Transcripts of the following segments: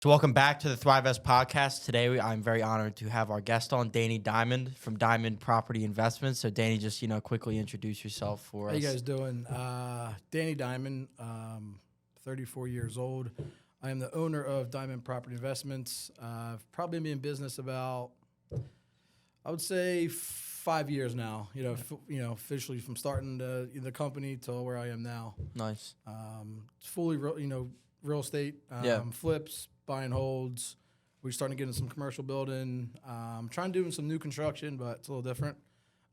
So welcome back to the Thrivvest Podcast. Today, I'm very honored to have our guest on, Danny Diamond from Diamond Property Investments. So, Danny, just quickly introduce yourself for us. How you guys doing? Danny Diamond, 34 years old. I am the owner of Diamond Property Investments. I've probably been in business about, I would say, 5 years now. Officially from starting the company till where I am now. Nice. It's fully, real estate, flips, buy and holds. We're starting to get into some commercial building. Trying to do some new construction, but it's a little different.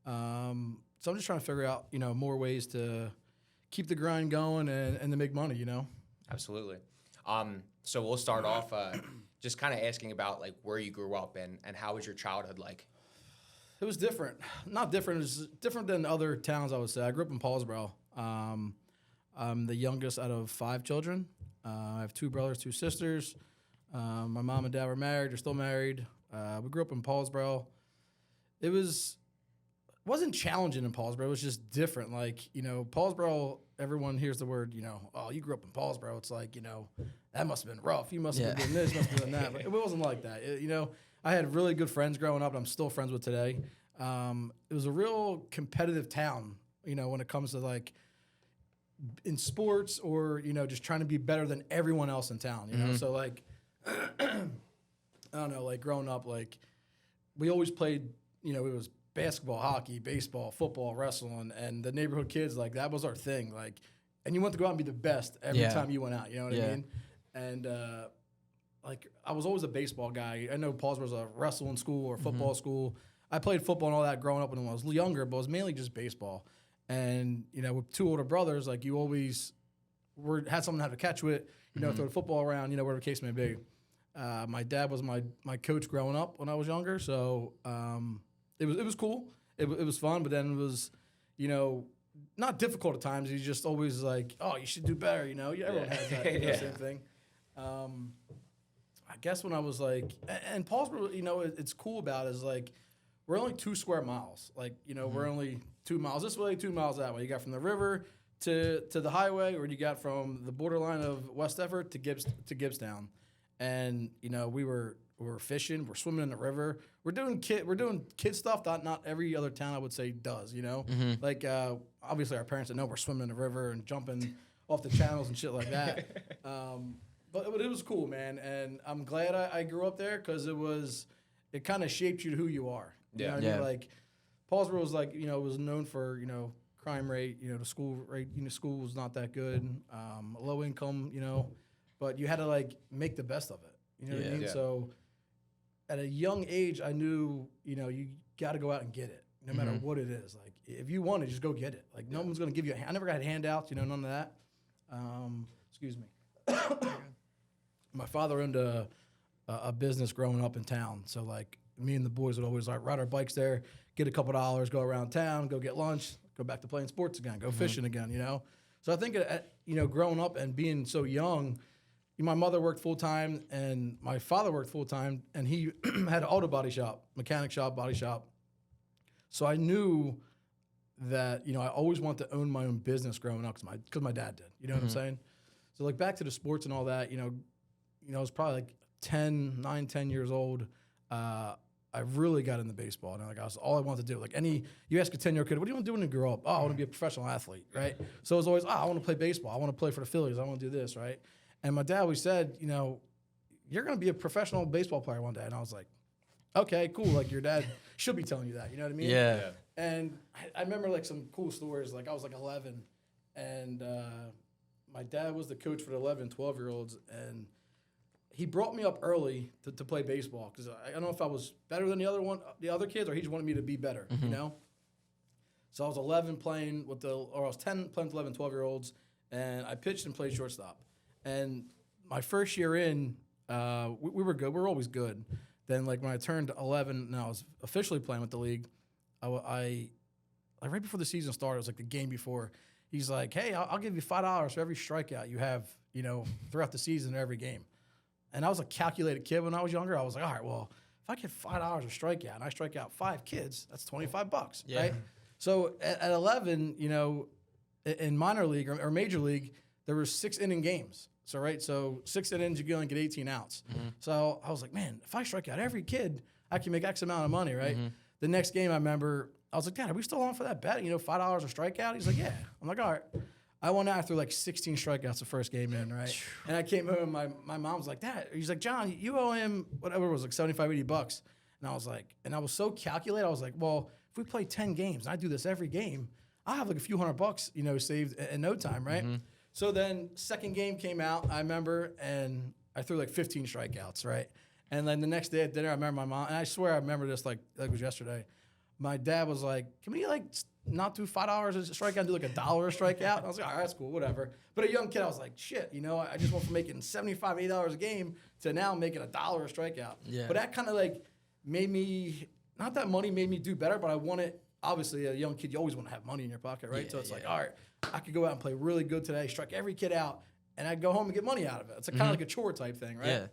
So I'm just trying to figure out, more ways to keep the grind going and to make money, Absolutely. So we'll start off just kind of asking about like where you grew up and how was your childhood like? It was different. Not different. It was different than other towns, I would say. I grew up in Paulsboro. I'm the youngest out of 5 children. I have 2 brothers, 2 sisters. My mom and dad were married. They're still married. We grew up in Paulsboro. It wasn't challenging in Paulsboro. It was just different. Like, Paulsboro, everyone hears the word, oh, you grew up in Paulsboro. It's like, that must have been rough. You must have been doing this, must have been doing that. But it wasn't like that. I had really good friends growing up, and I'm still friends with today. It was a real competitive town, when it comes to like in sports or, just trying to be better than everyone else in town, So like, I don't know, like growing up, like we always played, it was basketball, hockey, baseball, football, wrestling, and the neighborhood kids, like that was our thing. Like, and you wanted to go out and be the best every time you went out, you know what I mean? And, like I was always a baseball guy. I know Paulsboro was a wrestling school or football school. I played football and all that growing up when I was younger, but it was mainly just baseball. And, with 2 older brothers, like you always had someone to have to catch with, throw the football around, whatever the case may be. My dad was my coach growing up when I was younger, so it was cool. It was fun, but then it was, not difficult at times. He's just always like, oh, you should do better, Everyone has that same thing. I guess when I was like, and Paulsboro, it's cool about it is like, we're only 2 square miles. Like, we're only 2 miles this way, 2 miles that way. You got from the river to the highway, or you got from the borderline of West Everett to Gibbstown. And, we were fishing, we're swimming in the river. We're doing kid stuff that not every other town I would say does, Like, obviously our parents didn't know we're swimming in the river and jumping off the channels and shit like that. But it was cool, man. And I'm glad I grew up there because it kind of shaped you to who you are. You know what I mean? Like, Paulsboro was like, was known for, crime rate, the school rate, school was not that good, low income, but you had to like make the best of it. You know what I mean? So at a young age, I knew, you got to go out and get it, no matter what it is. Like, if you want it, just go get it. Like, no one's going to give you I never got handouts, none of that. Excuse me. My father owned a business growing up in town. So, like, me and the boys would always like ride our bikes there, get a couple dollars, go around town, go get lunch, go back to playing sports again, go fishing again, So I think, growing up and being so young, my mother worked full-time and my father worked full-time, and he had an auto body shop, mechanic shop, body shop. So I knew that, I always wanted to own my own business growing up because my dad did. You know what I'm saying? So, like, back to the sports and all that, I was probably like 9, 10 years old. I really got into baseball, and like, all I wanted to do. Like, you ask a 10-year-old kid, what do you want to do when you grow up? Oh, I want to be a professional athlete, right? So it was always, I want to play baseball. I want to play for the Phillies. I want to do this, right? And my dad always said, you're going to be a professional baseball player one day. And I was like, okay, cool. Like, your dad should be telling you that. You know what I mean? Yeah. And I remember like some cool stories. Like, I was like 11, and my dad was the coach for the 11 and 12-year-olds, and he brought me up early to play baseball because I don't know if I was better than the other kids, or he just wanted me to be better, So I was 11 playing or I was 10 playing with 11, 12-year-olds, and I pitched and played shortstop. And my first year in, we were good. We were always good. Then, like, when I turned 11 and I was officially playing with the league, I right before the season started, it was like the game before, he's like, hey, I'll give you $5 for every strikeout you have, throughout the season or every game. And I was a calculated kid when I was younger. I was like, all right, well, if I get $5 a strikeout and I strike out 5 kids, that's $25, right? So at 11, in minor league or major league, there were 6-inning games. So 6 innings, you only get 18 outs. So I was like, man, if I strike out every kid, I can make X amount of money, right? The next game, I remember, I was like, Dad, are we still on for that bet? $5 a strikeout? He's like, yeah. I'm like, all right. I went out through like 16 strikeouts the first game in, right? And I came home and my mom was like, Dad, he's like, John, you owe him whatever it was, like $75, $80. And I was like, and I was so calculated. I was like, well, if we play 10 games and I do this every game, I'll have like a few $100, saved in no time, right? So then second game came out, I remember, and I threw like 15 strikeouts, right? And then the next day at dinner, I remember my mom, and I swear I remember this like it was yesterday. My dad was like, can we like not do $5 a strikeout and do like $1 a strikeout? And I was like, all right, that's cool, whatever. But a young kid, I was like, shit, I just went from making $75, $80 a game to now making $1 a strikeout. Yeah. But that kind of like made me, not that money made me do better, but I wanted, obviously a young kid, you always want to have money in your pocket, right? So it's like, all right, I could go out and play really good today, strike every kid out, and I'd go home and get money out of it. It's kind of like a chore type thing, right? Yeah.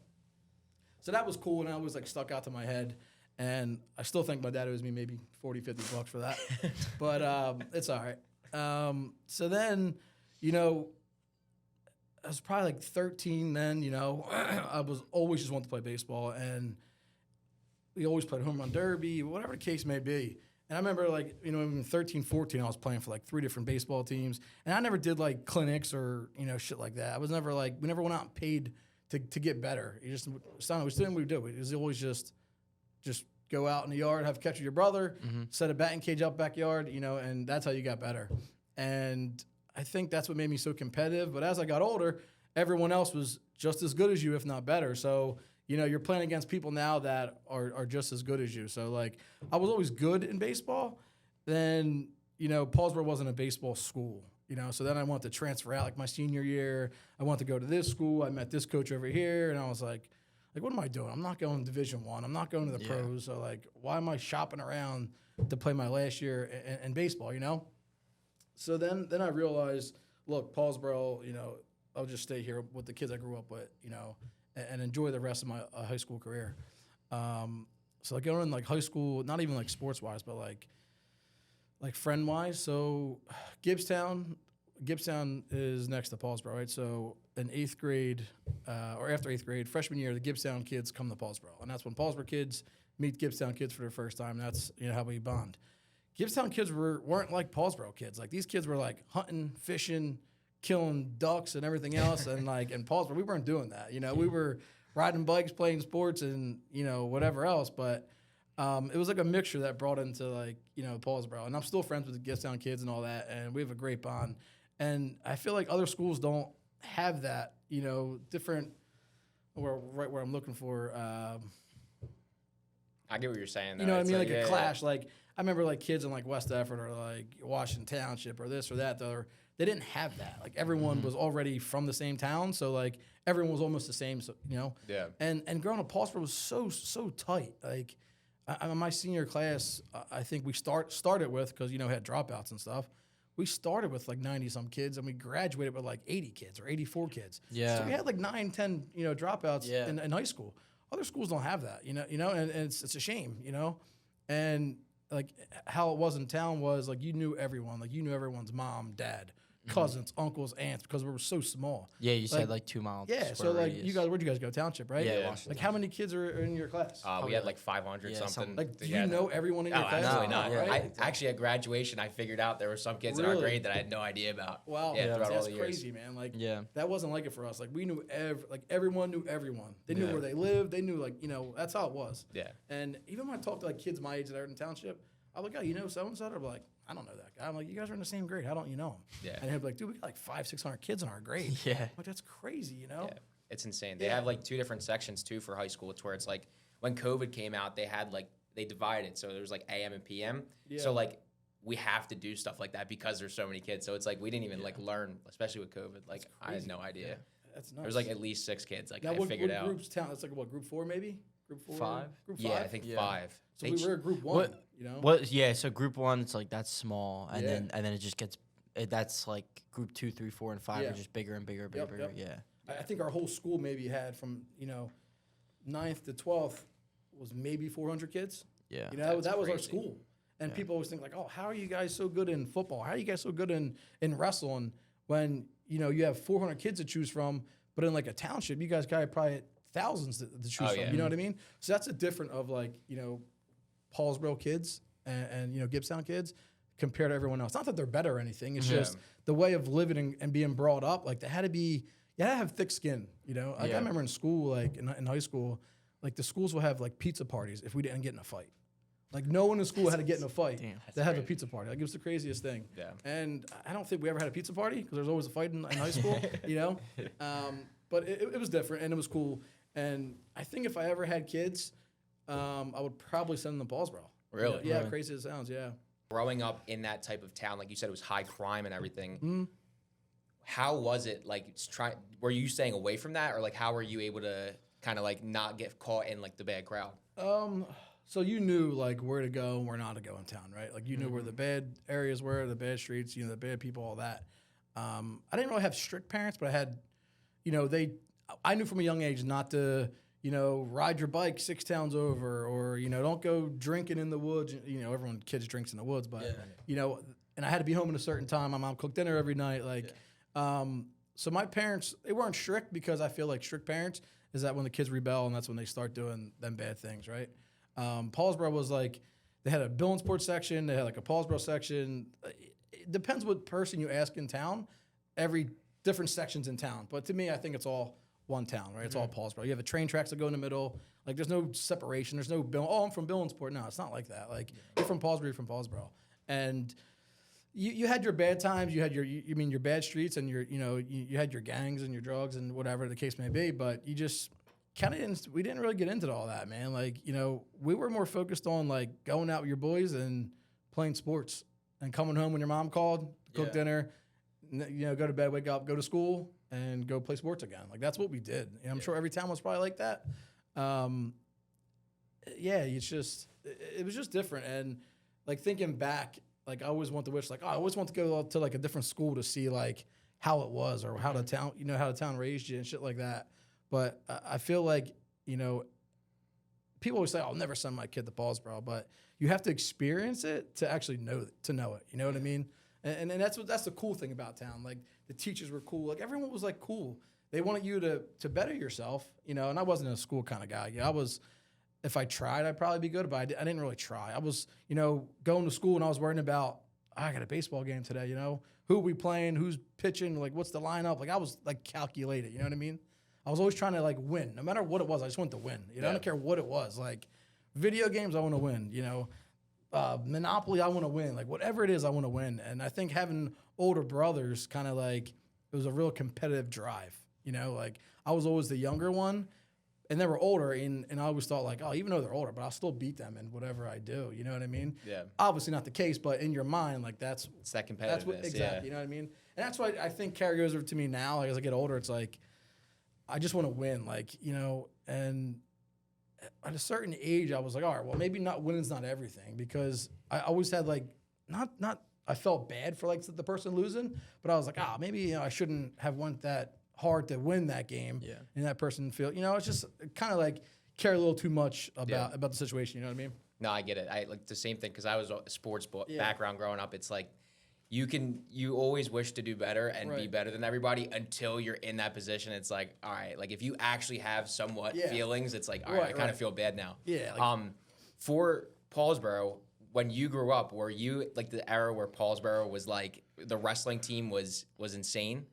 So that was cool, and I was like stuck out to my head. And I still think my dad owes me maybe $40, $50 for that. But it's all right. So then, I was probably like 13 then, I was always just wanted to play baseball. And we always played home run derby, whatever the case may be. And I remember like, in 13, 14, I was playing for like 3 different baseball teams. And I never did like clinics or, shit like that. I was never like, we never went out and paid to get better. You just, it's not, we didn't we do. It was always just go out in the yard, have a catch with your brother, set a batting cage up backyard, and that's how you got better. And I think that's what made me so competitive. But as I got older, everyone else was just as good as you, if not better. So, you're playing against people now that are just as good as you. So, like, I was always good in baseball. Then, Paulsboro wasn't a baseball school, So then I wanted to transfer out, like, my senior year. I wanted to go to this school. I met this coach over here, and I was like, what am I doing? I'm not going to Division I. I'm not going to the pros. So, like, why am I shopping around to play my last year in baseball, So then I realized, look, Paulsboro, I'll just stay here with the kids I grew up with, and enjoy the rest of my high school career. So, like, going in, like, high school, not even, like, sports-wise, but, like friend-wise. So, Gibbstown is next to Paulsboro, right? So in 8th grade, or after 8th grade, freshman year, the Gibbstown kids come to Paulsboro. And that's when Paulsboro kids meet Gibbstown kids for the first time. That's, how we bond. Gibbstown kids weren't like Paulsboro kids. Like, these kids were, like, hunting, fishing, killing ducks and everything else. And, like, in Paulsboro, we weren't doing that. We were riding bikes, playing sports, and, whatever else. But it was like a mixture that brought into, like, Paulsboro. And I'm still friends with the Gibbstown kids and all that. And we have a great bond. And I feel like other schools don't have that, different, or right where I'm looking for. I get what you're saying, though. You know what I mean? Like a clash. Yeah. Like, I remember, like, kids in, like, West Effort or, like, Washington Township or this or that. They didn't have that. Like, everyone was already from the same town. So, like, everyone was almost the same, so, Yeah. And growing up, Paulsboro was so tight. Like, my senior class, I think we started with, because, had dropouts and stuff. We started with like 90-some kids, and we graduated with like 80 kids or 84 kids. Yeah. So we had like 9, 10, dropouts in high school. Other schools don't have that, and it's a shame, And like how it was in town was like you knew everyone, like you knew everyone's mom, dad, cousins, uncles, aunts, because we were so small. Yeah, you said like 2 miles. Yeah, so like radius. Where'd you guys go? Township, right? Yeah, Washington. Like how many kids are in your class? We had like 500 something. Like, do you know everyone in your class? Absolutely not. Right? Actually, at graduation, I figured out there were some kids in our grade that I had no idea about. Wow, that's crazy, man. Like, that wasn't like it for us. Like, we knew everyone knew everyone. They knew where they lived. They knew that's how it was. Yeah. And even when I talked to like kids my age that are in township, I'm like, oh, you know so and so? They're like, I don't know that guy. I'm like, you guys are in the same grade. How don't you know him? Yeah. And he'd be like, dude, we got like 500-600 kids in our grade. Yeah. Like, that's crazy, Yeah. It's insane. They have like 2 different sections too for high school. It's where it's like when COVID came out, they divided. So there was like AM and PM. Yeah. So like we have to do stuff like that because there's so many kids. So it's like we didn't even like learn, especially with COVID. Like I had no idea. Yeah. That's nuts. There was like at least 6 kids. Like now, I figured out. What group's town? It's like what, group 4 maybe? Group 4? 5? Group 5? Yeah, I think 5. So we were at group 1. So group 1, it's like that's small, and then it just gets that's like group 2, 3, 4, and 5 are just bigger and bigger, bigger. Yep. Yeah. I think our whole school maybe had from 9th to 12th was maybe 400 kids. Yeah. That was our school. And people always think like, oh, how are you guys so good in football? How are you guys so good in wrestling when you have 400 kids to choose from, But in like a township, you guys got probably thousands to choose from. Yeah. You know what I mean? So that's a different of like, Paulsboro kids and Gibbstown kids compared to everyone else. Not that they're better or anything. It's just the way of living and being brought up. Like you had to have thick skin, Like I remember in school, like in high school, like the schools will have like pizza parties if we didn't get in a fight. Like no one in school had to get in a fight to have a pizza party. Like it was the craziest thing. Yeah. And I don't think we ever had a pizza party because there's always a fight in high school, But it was different and it was cool. And I think if I ever had kids, I would probably send them to Paulsboro. Really? Yeah, crazy as it sounds, yeah. Growing up in that type of town, like you said, it was high crime and everything. How was it? Like, were you staying away from that, or like how were you able to kind of like not get caught in like the bad crowd? So you knew like where to go and where not to go in town, right? Like you knew where the bad areas were, the bad streets, the bad people, all that. I didn't really have strict parents, but I had, I knew from a young age not to, ride your bike 6 towns over, or don't go drinking in the woods. Kids drinks in the woods, but and I had to be home at a certain time. My mom cooked dinner every night, so my parents, they weren't strict because I feel like strict parents is that when the kids rebel and that's when they start doing them bad things, right? Paulsboro was like, they had a Billingsport section, they had like a Paulsboro section. It depends what person you ask in town, every different sections in town. But to me, I think it's all one town, right? It's all Paulsboro. You have the train tracks that go in the middle. Like there's no separation. There's no, I'm from Billingsport. No, it's not like that. Like you're from Paulsboro, you're from Paulsboro. And you had your bad times, you had your bad streets, and you had your gangs and your drugs and whatever the case may be, but you just we didn't really get into all that, man. Like, we were more focused on like going out with your boys and playing sports and coming home when your mom called, cook dinner, go to bed, wake up, go to school, and go play sports again. Like that's what we did. And I'm sure every town was probably like that. It was just different. And like thinking back, like I always want to wish, like, I always want to go to like a different school to see like how it was or how the town, how the town raised you and shit like that. But I feel like, people always say, I'll never send my kid to Paulsboro, but you have to experience it to actually know it. You know what I mean? And that's the cool thing about town. Like the teachers were cool. Like everyone was like cool. They wanted you to better yourself, and I wasn't a school kind of guy. I was, if I tried, I'd probably be good, but I didn't really try. I was, going to school and I was worrying about, I got a baseball game today, who are we playing, who's pitching, like what's the lineup? Like I was like calculated, you know what I mean? I was always trying to like win, no matter what it was. I just wanted to win. I don't care what it was. Like video games, I want to win. Monopoly, I want to win. Like whatever it is, I want to win. And I think having older brothers, kind of like it was a real competitive drive. Like I was always the younger one, and they were older, and I always thought like, oh, even though they're older, but I'll still beat them in whatever I do. You know what I mean? Yeah. Obviously not the case, but in your mind, like it's that competitiveness. That's what exactly. You know what I mean? And that's why I think carries over to me now. Like as I get older, it's like I just want to win, and at a certain age, I was like, all right, well, maybe not winning's not everything, because I always had like, not I felt bad for like the person losing, but I was like, maybe I shouldn't have went that hard to win that game, and that person feel, it's just kind of like care a little too much about the situation. You know what I mean? No, I get it. I like the same thing because I was a sports background growing up. It's like you always wish to do better and be better than everybody until you're in that position. It's like, all right, like if you actually have somewhat feelings, it's like, all right, I kind of feel bad now. Yeah. For Paulsboro, when you grew up, were you like the era where Paulsboro was like the wrestling team was insane?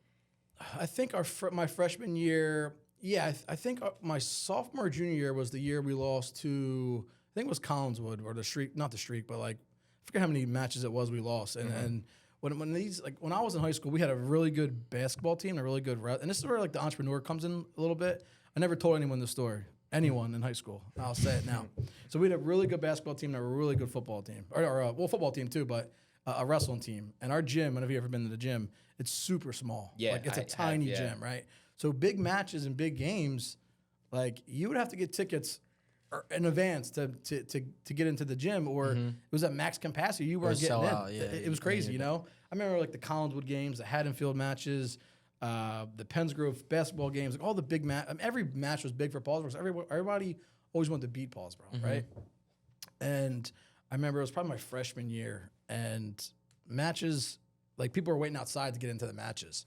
I think my freshman year, I think my sophomore, junior year was the year we lost to, I think it was Collinswood, or the Streak, not the Streak, but like, I forget how many matches it was we lost. And when I was in high school, we had a really good basketball team, a really good, and this is where like the entrepreneur comes in a little bit. I never told anyone this story, anyone in high school. I'll say it now. So we had a really good basketball team and a really good football team, or football team too, but a wrestling team. And our gym, whenever you've ever been to the gym, it's super small. Yeah, like it's a tiny gym, right? So big matches and big games, like you would have to get tickets in advance to get into the gym, or it was at max capacity. You weren't getting in. Out, it was crazy, I remember like the Collinswood games, the Haddonfield matches, the Pennsgrove basketball games, like all the big every match was big for Paulsboro. So everybody always wanted to beat Paulsboro, right? And I remember it was probably my freshman year, and matches, like people were waiting outside to get into the matches.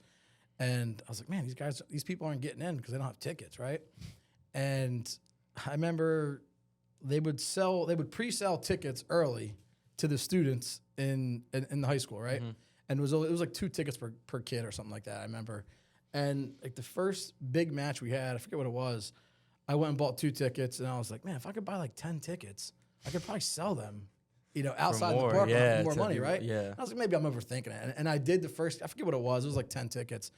And I was like, man, these people aren't getting in because they don't have tickets, right? And I remember they would pre-sell tickets early to the students in the high school, right? And it was like 2 tickets per kid or something like that, I remember. And like the first big match we had, I forget what it was, I went and bought 2 tickets, and I was like, man, if I could buy like 10 tickets, I could probably sell them, outside the park for more money, right? Yeah. I was like, maybe I'm overthinking it. And I did the first, I forget what it was like 10 tickets.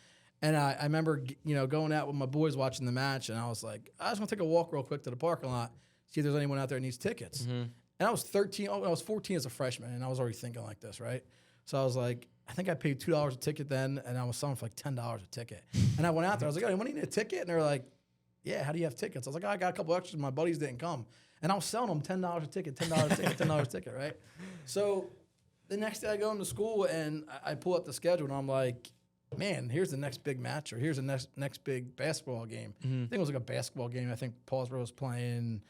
And I remember, going out with my boys watching the match, and I was like, I just want to take a walk real quick to the parking lot, see if there's anyone out there that needs tickets. And I was 14 as a freshman, and I was already thinking like this, right? So I was like, I think I paid $2 a ticket then, and I was selling for like $10 a ticket. And I went out there, I was like, oh, anyone need a ticket? And they were like, yeah, how do you have tickets? I was like, oh, I got a couple extras, my buddies didn't come. And I was selling them $10 a ticket, $10 a ticket, $10 a ticket, right? So the next day I go into school, and I pull up the schedule, and I'm like, man, here's the next big match, or here's the next big basketball game. I think it was like a basketball game. I think Paulsboro was playing,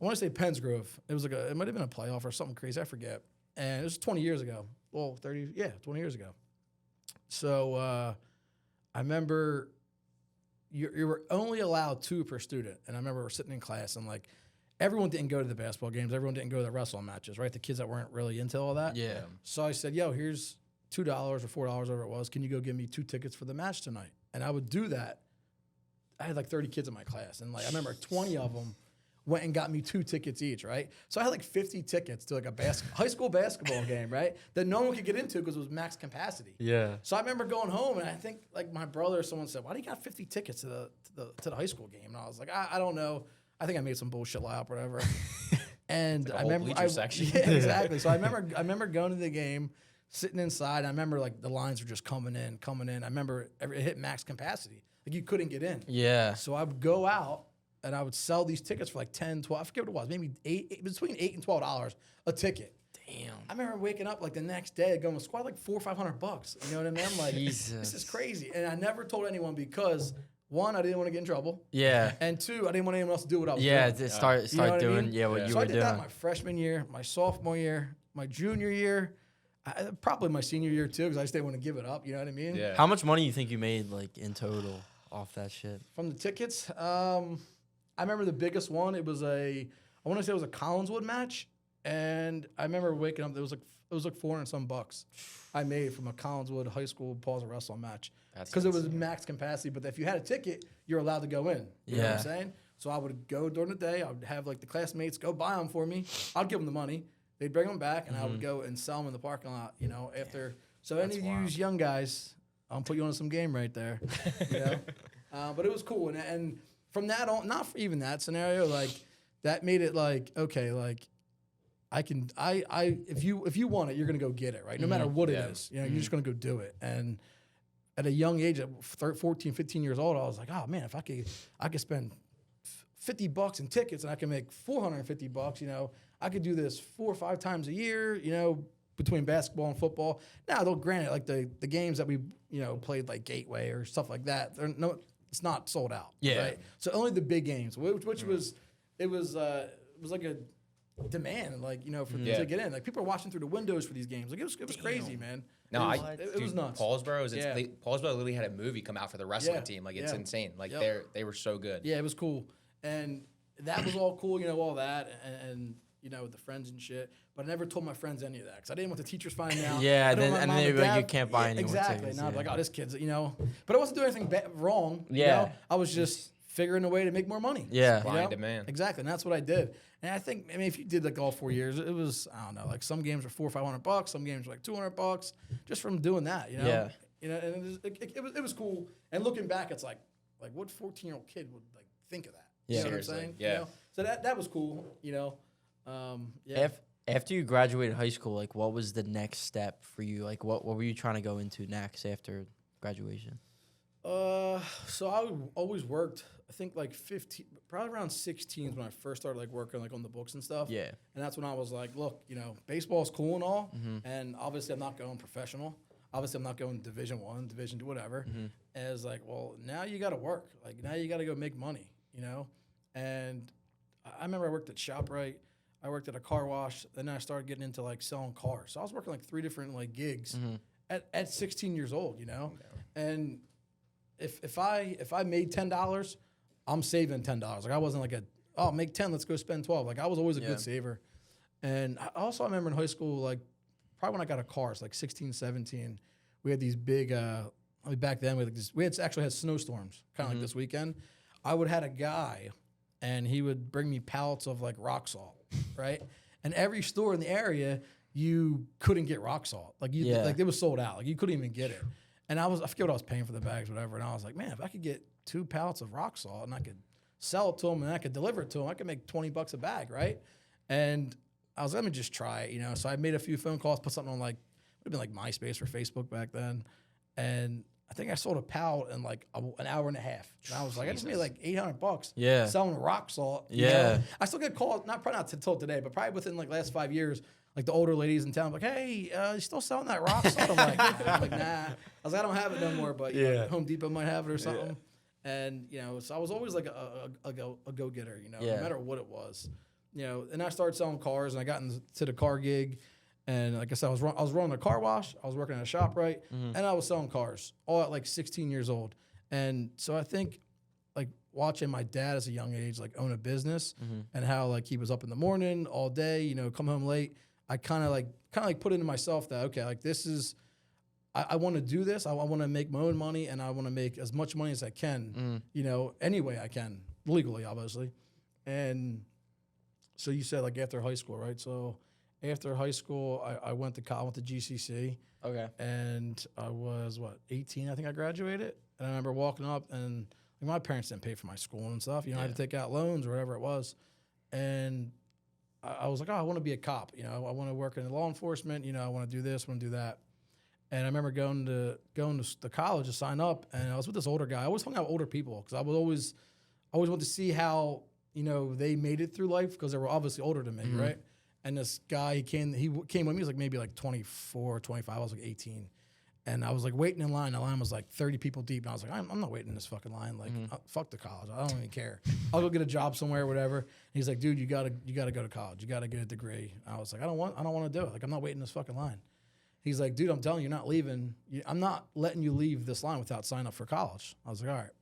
I want to say Pennsgrove. It might have been a playoff or something crazy, I forget. And it was 20 years ago. Well, 20 years ago. So I remember you were only allowed 2 per student. And I remember we're sitting in class, and like everyone didn't go to the basketball games. Everyone didn't go to the wrestling matches, right? The kids that weren't really into all that. Yeah. So I said, yo, here's $2 or $4, whatever it was. Can you go give me 2 tickets for the match tonight? And I would do that. I had like 30 kids in my class. And like I remember 20 of them went and got me 2 tickets each, right? So I had like 50 tickets to like a high school basketball game, right? That no one could get into because it was max capacity. Yeah. So I remember going home, and I think like my brother or someone said, why do you got 50 tickets to the high school game? And I was like, I don't know. I think I made some bullshit lie up or whatever. And like I remember section. Yeah, exactly. So I remember going to the game, sitting inside. I remember like the lines were just coming in. I remember it hit max capacity. Like you couldn't get in. Yeah. So I would go out, and I would sell these tickets for like 10, 12, I forget what it was, maybe between $8 and $12 a ticket. Damn. I remember waking up like the next day going to squad like $400 or $500. You know what I mean? I'm like, this is crazy. And I never told anyone because 1, I didn't want to get in trouble. Yeah. And 2, I didn't want anyone else to do what I was doing. Yeah, start You know what I doing mean? what you were doing. So I did that my freshman year, my sophomore year, my junior year, probably my senior year too, because I just didn't want to give it up. You know what I mean? Yeah. How much money do you think you made like in total off that shit? From the tickets, I remember the biggest one. It was I want to say it was a Collinswood match, and I remember waking up. It was like $400 and some bucks I made from a Collinswood high school Paulsboro wrestling match because it was max capacity. But if you had a ticket, you're allowed to go in. You know what I'm saying? So I would go during the day. I would have like the classmates go buy them for me. I'd give them the money. They'd bring them back, and I would go and sell them in the parking lot. After. So any of you young guys, I'll put you on some game right there. But it was cool, and from that on, not for even that scenario, like that made it like, okay, like if you want it, you're gonna go get it, right? No matter what it is, you're just gonna go do it. And at a young age, at 14, 15 years old, I was like, oh man, if I could spend $50 in tickets and I can make $450, I could do this 4 or 5 times a year, between basketball and football. Now, though, granted, like the games that we, played like Gateway or stuff like that, it's not sold out. Yeah. Right? So only the big games, which was like a demand, like, to get in. Like people are watching through the windows for these games. Like it was crazy, man. No, it was nuts. Paulsboro literally had a movie come out for the wrestling team. Like it's insane. Like they were so good. Yeah, it was cool, and that was all cool. All that, and with the friends and shit. But I never told my friends any of that because I didn't want the teachers finding out. Yeah, and then they'd be like, you can't buy any exactly. tickets. And I'd be like, oh, this kid's, But I wasn't doing anything wrong. Yeah. I was just figuring a way to make more money. Yeah. Supply and demand. Exactly, and that's what I did. And I think, if you did like all 4 years, it was, I don't know, like some games were $400 or $500, some games were like $200, just from doing that. Yeah. And it was cool. And looking back, it's like what 14-year-old kid would like think of that? Yeah. You know what I'm saying? Yeah. So that was cool. After you graduated high school, like what was the next step for you? Like what were you trying to go into next after graduation? So I always worked, I think like 15, probably around 16 is when I first started like working like on the books and stuff. Yeah. And that's when I was like, look, baseball's cool and all, and obviously I'm not going professional. Obviously I'm not going Division I, Division II, whatever. And it's like, well, now you got to work. Like now you got to go make money, And I remember I worked at ShopRite. I worked at a car wash. Then I started getting into like selling cars. So I was working like 3 different like gigs at 16 years old, And if I made $10, I'm saving $10. Like I wasn't like make 10, let's go spend 12. Like I was always a good saver. And I remember in high school, like probably when I got a car, it's like 16, 17, we had these big, back then we actually had snowstorms kind of like this weekend. I would had a guy and he would bring me pallets of like rock salt, right? And every store in the area, you couldn't get rock salt. Like like it was sold out. Like you couldn't even get it. And I forget what I was paying for the bags, whatever. And I was like, man, if I could get 2 pallets of rock salt and I could sell it to them and I could deliver it to them, I could make $20 a bag, right? And I was, let me just try it, you know? So I made a few phone calls, put something on like, it would have been like MySpace or Facebook back then. And I think I sold a pallet in like an hour and a half. And I was like, I just made like $800 selling rock salt. You know? I still get calls, probably not until today, but probably within like last 5 years, like the older ladies in town, like, hey, you still selling that rock salt? I'm like, nah. I was like, I don't have it no more, but you know, Home Depot might have it or something. And, you know, so I was always like a go-getter, you know, no matter what it was. You know, and I started selling cars, and I got into the car gig. And like I said, I was running a car wash, I was working at a ShopRite, and I was selling cars, all at like 16 years old. And so I think like watching my dad as a young age, like own a business and how like he was up in the morning all day, you know, come home late. I kind of like put into myself that, okay, like this is, I want to do this. I want to make my own money, and I want to make as much money as I can, you know, any way I can, legally, obviously. And so you said like after high school, right? So after high school, I went to college, went to GCC. Okay. And I was, 18, I think I graduated. And I remember walking up, and like, my parents didn't pay for my school and stuff. You know, I had to take out loans or whatever it was. And I was like, I want to be a cop. You know, I want to work in law enforcement. You know, I want to do this, I want to do that. And I remember going to the college to sign up, and I was with this older guy. I always hung out with older people because I always wanted to see how, you know, they made it through life because they were obviously older than me, right? And this guy, he came with me. He was like maybe like 24, 25. I was like 18. And I was like waiting in line. The line was like 30 people deep. And I was like, I'm not waiting in this fucking line. Like, fuck the college. I don't even care. I'll go get a job somewhere or whatever. And he's like, dude, you gotta go to college. You gotta get a degree. I was like, I don't want to do it. Like, I'm not waiting in this fucking line. He's like, dude, I'm telling you, you're not leaving. I'm not letting you leave this line without signing up for college. I was like, all right.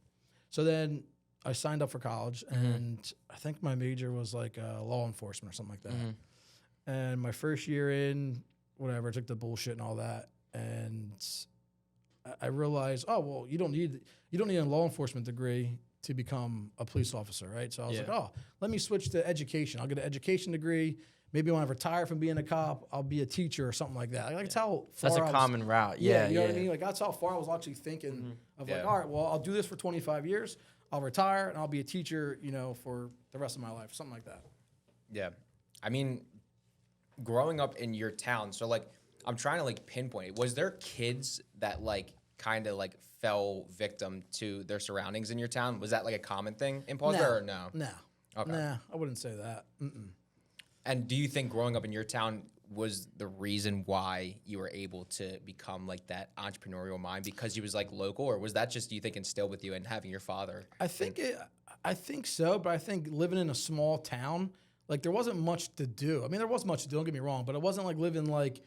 So then I signed up for college, and I think my major was like law enforcement or something like that. And my first year in, whatever, I took the bullshit and all that. And I realized, oh, well, you don't need a law enforcement degree to become a police officer, right? So I was like, oh, let me switch to education. I'll get an education degree. Maybe when I retire from being a cop, I'll be a teacher or something like that. Like, that's how far that's a common route. You know what I mean? Like, that's how far I was actually thinking of like, all right, well, I'll do this for 25 years. I'll retire, and I'll be a teacher, you know, for the rest of my life, something like that. Yeah. I mean, growing up in your town, so like I'm trying to like pinpoint it. Was there kids that like kind of like fell victim to their surroundings in your town? Was that like a common thing in Paulsboro or no? No. Okay. Nah, I wouldn't say that. And do you think growing up in your town was the reason why you were able to become like that entrepreneurial mind because you was like local, or was that just, do you think, instilled with you and having your father? I think so, but I think living in a small town, like there wasn't much to do. I mean, there was much to do, don't get me wrong, but it wasn't like living like,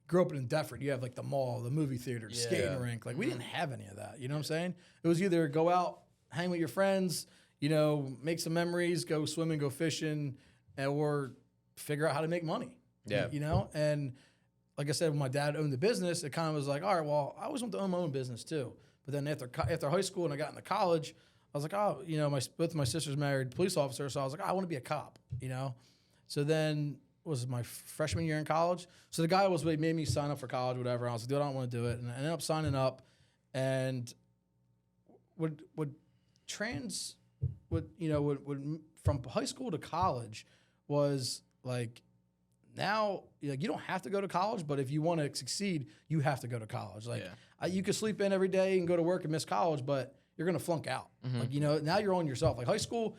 grew up in Deptford, you have like the mall, the movie theater, the skating rink. Like we didn't have any of that, you know what I'm saying? It was either go out, hang with your friends, you know, make some memories, go swimming, go fishing, or figure out how to make money. Yeah. You know? And like I said, when my dad owned the business, it kind of was like, all right, well, I always want to own my own business too. But then after high school and I got into college, I was like, oh, you know, both my sisters married police officers, so I was like, oh, I want to be a cop, you know? So then was my freshman year in college. So the guy made me sign up for college, whatever. I was like, dude, I don't want to do it. And I ended up signing up, and from high school to college was like, now, like, you don't have to go to college, but if you want to succeed, you have to go to college. Like, you could sleep in every day and go to work and miss college, but you're going to flunk out. Like, you know, now you're on yourself. Like, high school,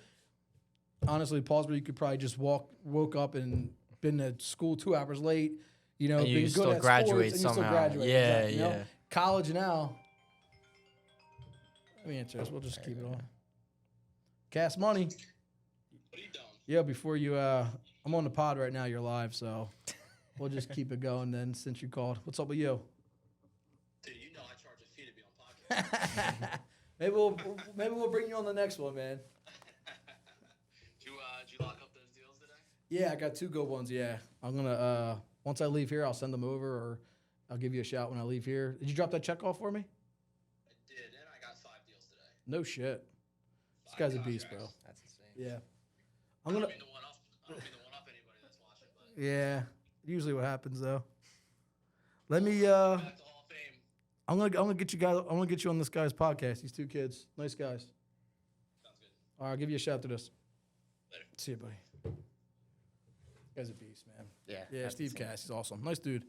honestly, Paulsboro, you could probably just woke up and been to school 2 hours late, you know, and been good at graduate sports, and you still graduate. Exactly, you know? College now, let me answer this. We'll just keep it on. Cash money. What are you doing? Yeah, before you, I'm on the pod right now. You're live, so we'll just keep it going then since you called. What's up with you? Dude, you know I charge a fee to be on podcast. Maybe we'll bring you on the next one, man. Did you lock up those deals today? Yeah, I got 2 good ones. Yeah, I'm gonna once I leave here, I'll send them over, or I'll give you a shout when I leave here. Did you drop that check off for me? I did, and I got 5 deals today. No shit. This guy's a beast, bro. That's insane. Yeah. I don't mean to one up anybody that's watching, but Yeah. Usually what happens though. Let me back to Hall of Fame. I'm gonna get you guys. I'm gonna get you on this guy's podcast. These 2 kids, nice guys. Sounds good. All right, I'll give you a shout to this. Later. See you, buddy. Guy's a beast, man. Yeah. Yeah, that's Steve insane. Cass, he's awesome. Nice dude.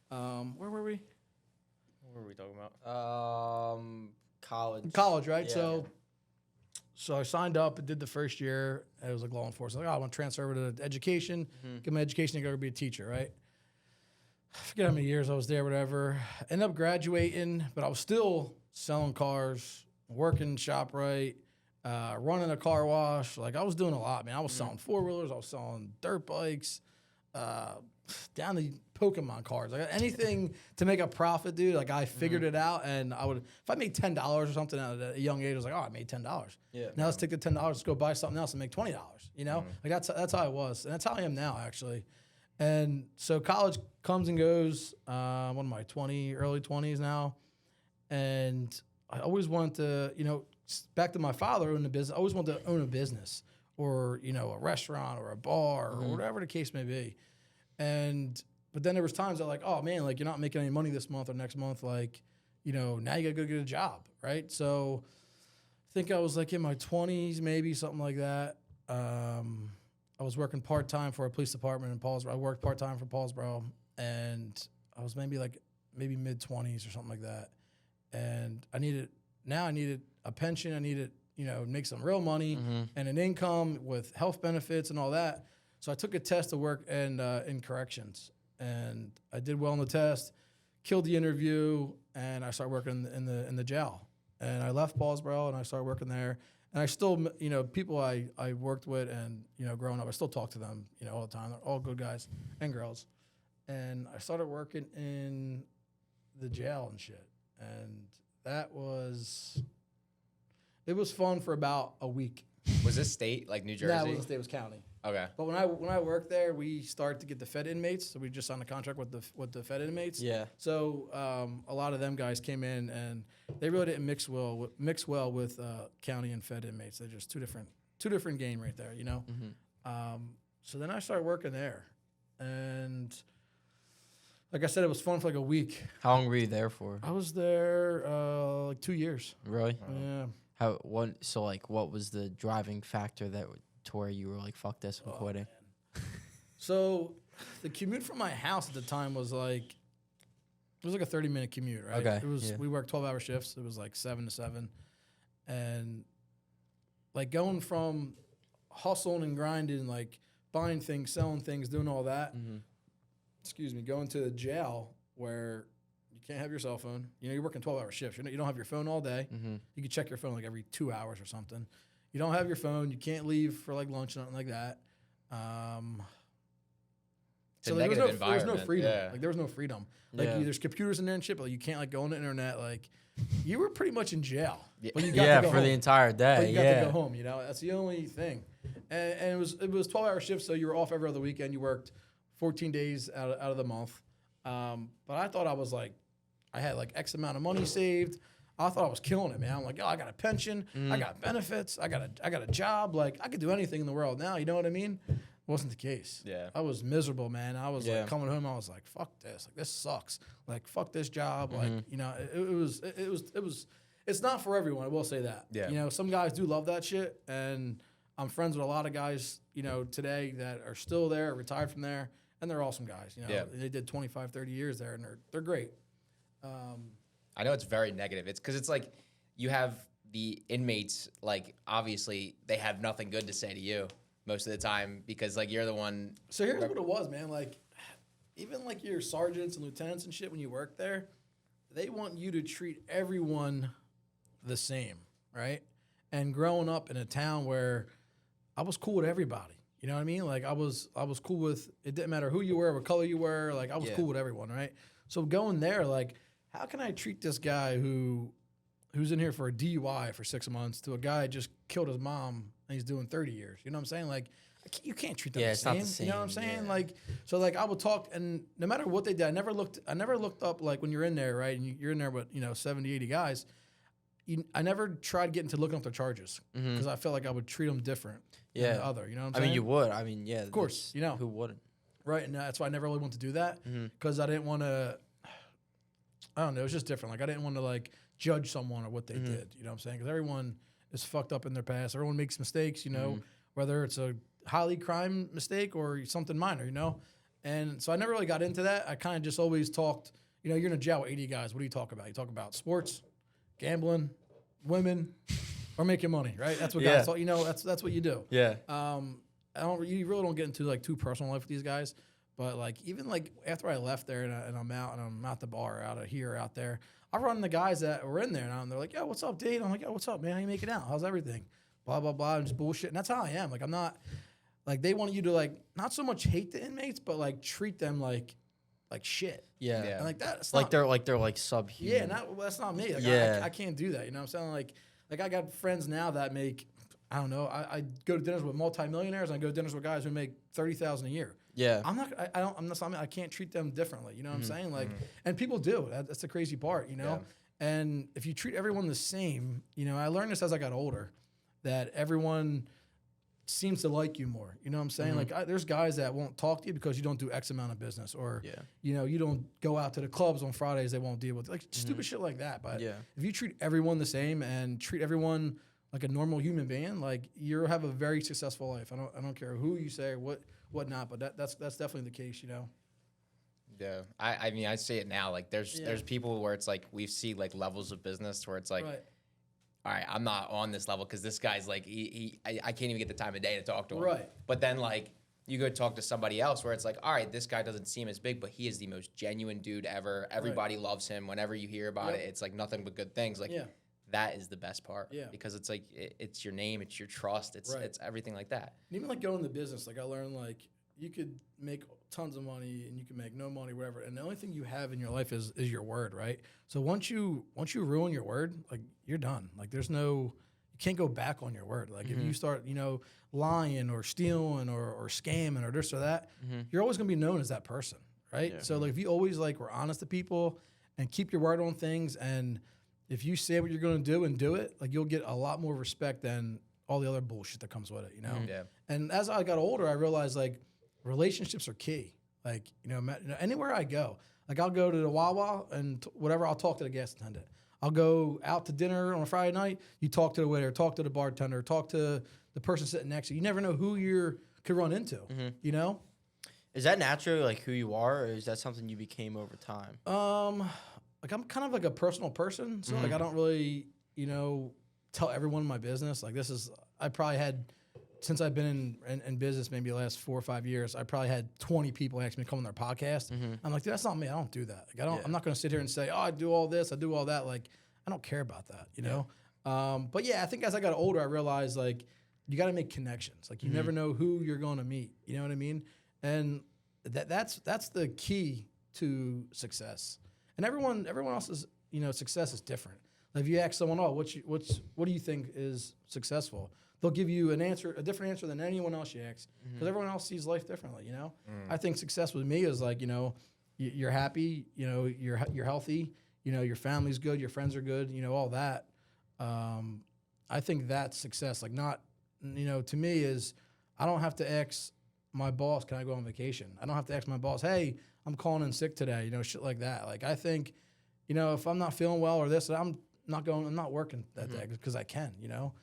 Where were we? What were we talking about? College. College, right? Yeah. So I signed up and did the first year. It was like law enforcement. Like, oh, I want to transfer over to education, get my education and go to be a teacher, right? I forget how many years I was there, whatever. Ended up graduating, but I was still selling cars, working ShopRite, running a car wash. Like, I was doing a lot, man. I was selling 4-wheelers. I was selling dirt bikes, down to Pokemon cards. Like, anything to make a profit, dude. Like, I figured it out, and I would, if I made $10 or something at a young age, I was like, oh, I made $10. Yeah. Now let's take the $10, let's go buy something else and make $20. You know, like that's how I was, and that's how I am now, actually. And so college comes and goes. What am I, early 20s now? And I always wanted to, back to my father owning a business, I always wanted to own a business or, a restaurant or a bar or whatever the case may be. But then there was times that like, oh man, like you're not making any money this month or next month. Like, now you gotta go get a job, right? So I think I was like in my 20s, maybe something like that. I was working part-time for a police department in Paulsboro. I worked part-time for Paulsboro, and I was maybe mid-20s or something like that. And I needed a pension. I needed, make some real money and an income with health benefits and all that. So I took a test to work in corrections, and I did well on the test, killed the interview, and I started working in the jail. And I left Paulsboro, and I started working there. And I still, people I worked with and, growing up, I still talk to them, all the time. They're all good guys and girls. And I started working in the jail and shit. And it was fun for about a week. Was this state, like New Jersey? That was the state, it was county. Okay. But when I worked there, we started to get the Fed inmates. So we just signed a contract with the Fed inmates. Yeah. So a lot of them guys came in, and they really didn't mix well with county and Fed inmates. They're just two different game right there, So then I started working there, and like I said, it was fun for like a week. How long were you there for? I was there like 2 years. Really? Yeah. What was the driving factor to where you were like, fuck this, I'm quitting? So the commute from my house at the time was like, it was like a 30-minute commute, right? Okay. It was, yeah. We worked 12-hour shifts. It was like 7 to 7. And like going from hustling and grinding, like buying things, selling things, doing all that, going to the jail where you can't have your cell phone. You're working 12-hour shifts. You don't have your phone all day. You can check your phone like every 2 hours or something. You don't have your phone. You can't leave for like lunch, nothing like that. So there was no freedom. Yeah. Like there was no freedom. Like there's computers in there and shit, but you can't like go on the internet. Like you were pretty much in jail. But you got to go for home. the entire day. But you got to go home. That's the only thing. And it was 12-hour shifts, so you were off every other weekend. You worked 14 days out of the month. But I thought I had like X amount of money saved. I thought I was killing it, man. I'm like, I got a pension, I got benefits, I got a job. Like I could do anything in the world now. You know what I mean? Wasn't the case. Yeah. I was miserable, man. I was like coming home. I was like, fuck this. Like this sucks. Like fuck this job. Like it was. It's not for everyone. I will say that. Yeah. Some guys do love that shit, and I'm friends with a lot of guys, today that are still there, retired from there, and they're awesome guys. They did 25, 30 years there, and they're great. I know it's very negative. It's because it's like you have the inmates, like obviously they have nothing good to say to you most of the time because like you're the one. So here's what it was, man. Like even like your sergeants and lieutenants and shit when you work there, they want you to treat everyone the same, right? And growing up in a town where I was cool with everybody. You know what I mean? Like I was cool with, it didn't matter who you were, what color you were. Like I was cool with everyone, right? So going there, like, how can I treat this guy who's in here for a DUI for 6 months to a guy that just killed his mom and he's doing 30 years. You know what I'm saying? Like, you can't treat them the it's same. not the same. You know what I'm saying? Yeah. Like, so like I would talk, and no matter what they did, I never looked up like when you're in there, right? And you're in there with 70, 80 guys. I never tried getting to looking up their charges because I felt like I would treat them different than the other. You know what I'm saying? I mean, you would. I mean, yeah. Of course. Who wouldn't? Right, and that's why I never really wanted to do that because I didn't want to. I don't know. It was just different. Like I didn't want to like judge someone or what they did. You know what I'm saying? Because everyone is fucked up in their past. Everyone makes mistakes. You know, whether it's a highly crime mistake or something minor. You know, and so I never really got into that. I kind of just always talked. You know, you're in a jail with 80 guys. What do you talk about? You talk about sports, gambling, women, or making money. Right? That's what guys talk. You know, that's what you do. Yeah. You really don't get into like too personal life with these guys, but like even like after I left there and I'm out the bar, out of here, out there, I run the guys that were in there and they're like, "Yo, what's up, Dave?" I'm like, "Yo, what's up, man? How you making out? How's everything?" Blah blah blah, and just bullshit. And that's how I am. Like I'm not like they want you to like not so much hate the inmates, but like treat them like shit. Yeah. And like that's Like they're like subhuman. yeah, that's not me. Like Yeah. I can't do that. You know what I'm saying? Like I got friends now that make. I don't know. I go to dinners with multimillionaires and I go to dinners with guys who make $30,000 a year. Yeah. I can't treat them differently. You know what I'm saying? Like, and people do. That's the crazy part, you know? Yeah. And if you treat everyone the same, you know, I learned this as I got older, that everyone seems to like you more. You know what I'm saying? Like, there's guys that won't talk to you because you don't do X amount of business, or you know, you don't go out to the clubs on Fridays. They won't deal with like stupid shit like that. But if you treat everyone the same and treat everyone like a normal human being, like you have a very successful life. I don't care who you say or what not, but that's definitely the case, you know. Yeah, I mean, I see it now. Like, there's people where it's like we see like levels of business where it's like, all right, I'm not on this level because this guy's like, I can't even get the time of day to talk to him. Right. But then like you go talk to somebody else where it's like, all right, this guy doesn't seem as big, but he is the most genuine dude ever. Everybody loves him. Whenever you hear about it, it's like nothing but good things. Like, that is the best part. Yeah. Because it's like it's your name, it's your trust, it's everything like that. And even like going into business, like I learned like you could make tons of money and you can make no money, whatever. And the only thing you have in your life is your word, right? So once you ruin your word, like you're done. Like you can't go back on your word. Like if you start, you know, lying or stealing or scamming or this or that, you're always gonna be known as that person, right? Yeah. So like if you always like were honest to people and keep your word on things, and if you say what you're going to do and do it, like you'll get a lot more respect than all the other bullshit that comes with it, you know? Yeah. And as I got older, I realized like relationships are key. Like, you know, anywhere I go, like I'll go to the Wawa and whatever, I'll talk to the gas attendant. I'll go out to dinner on a Friday night. You talk to the waiter, talk to the bartender, talk to the person sitting next to you. You never know who you could run into, you know? Is that naturally like who you are, or is that something you became over time? Like I'm kind of like a personal person, so like I don't really, you know, tell everyone my business. Like I probably had, since I've been in business maybe the last 4 or 5 years, I probably had 20 people ask me to come on their podcast. I'm like, dude, that's not me. I don't do that. Like I'm not going to sit here and say, oh, I do all this, I do all that. Like I don't care about that, you know? But yeah, I think as I got older, I realized like you got to make connections. Like you never know who you're going to meet. You know what I mean? And that's the key to success. And everyone else's, you know, success is different. Like if you ask someone, oh, what do you think is successful? They'll give you a different answer than anyone else you ask, because everyone else sees life differently. You know, I think success with me is like, you know, you're happy, you know, you're healthy, you know, your family's good, your friends are good, you know, all that. I think that's success. Like not, you know, to me is I don't have to ask my boss, can I go on vacation? I don't have to ask my boss, hey, I'm calling in sick today, you know, shit like that. Like I think, you know, if I'm not feeling well or this, I'm not working that day because I can, you know.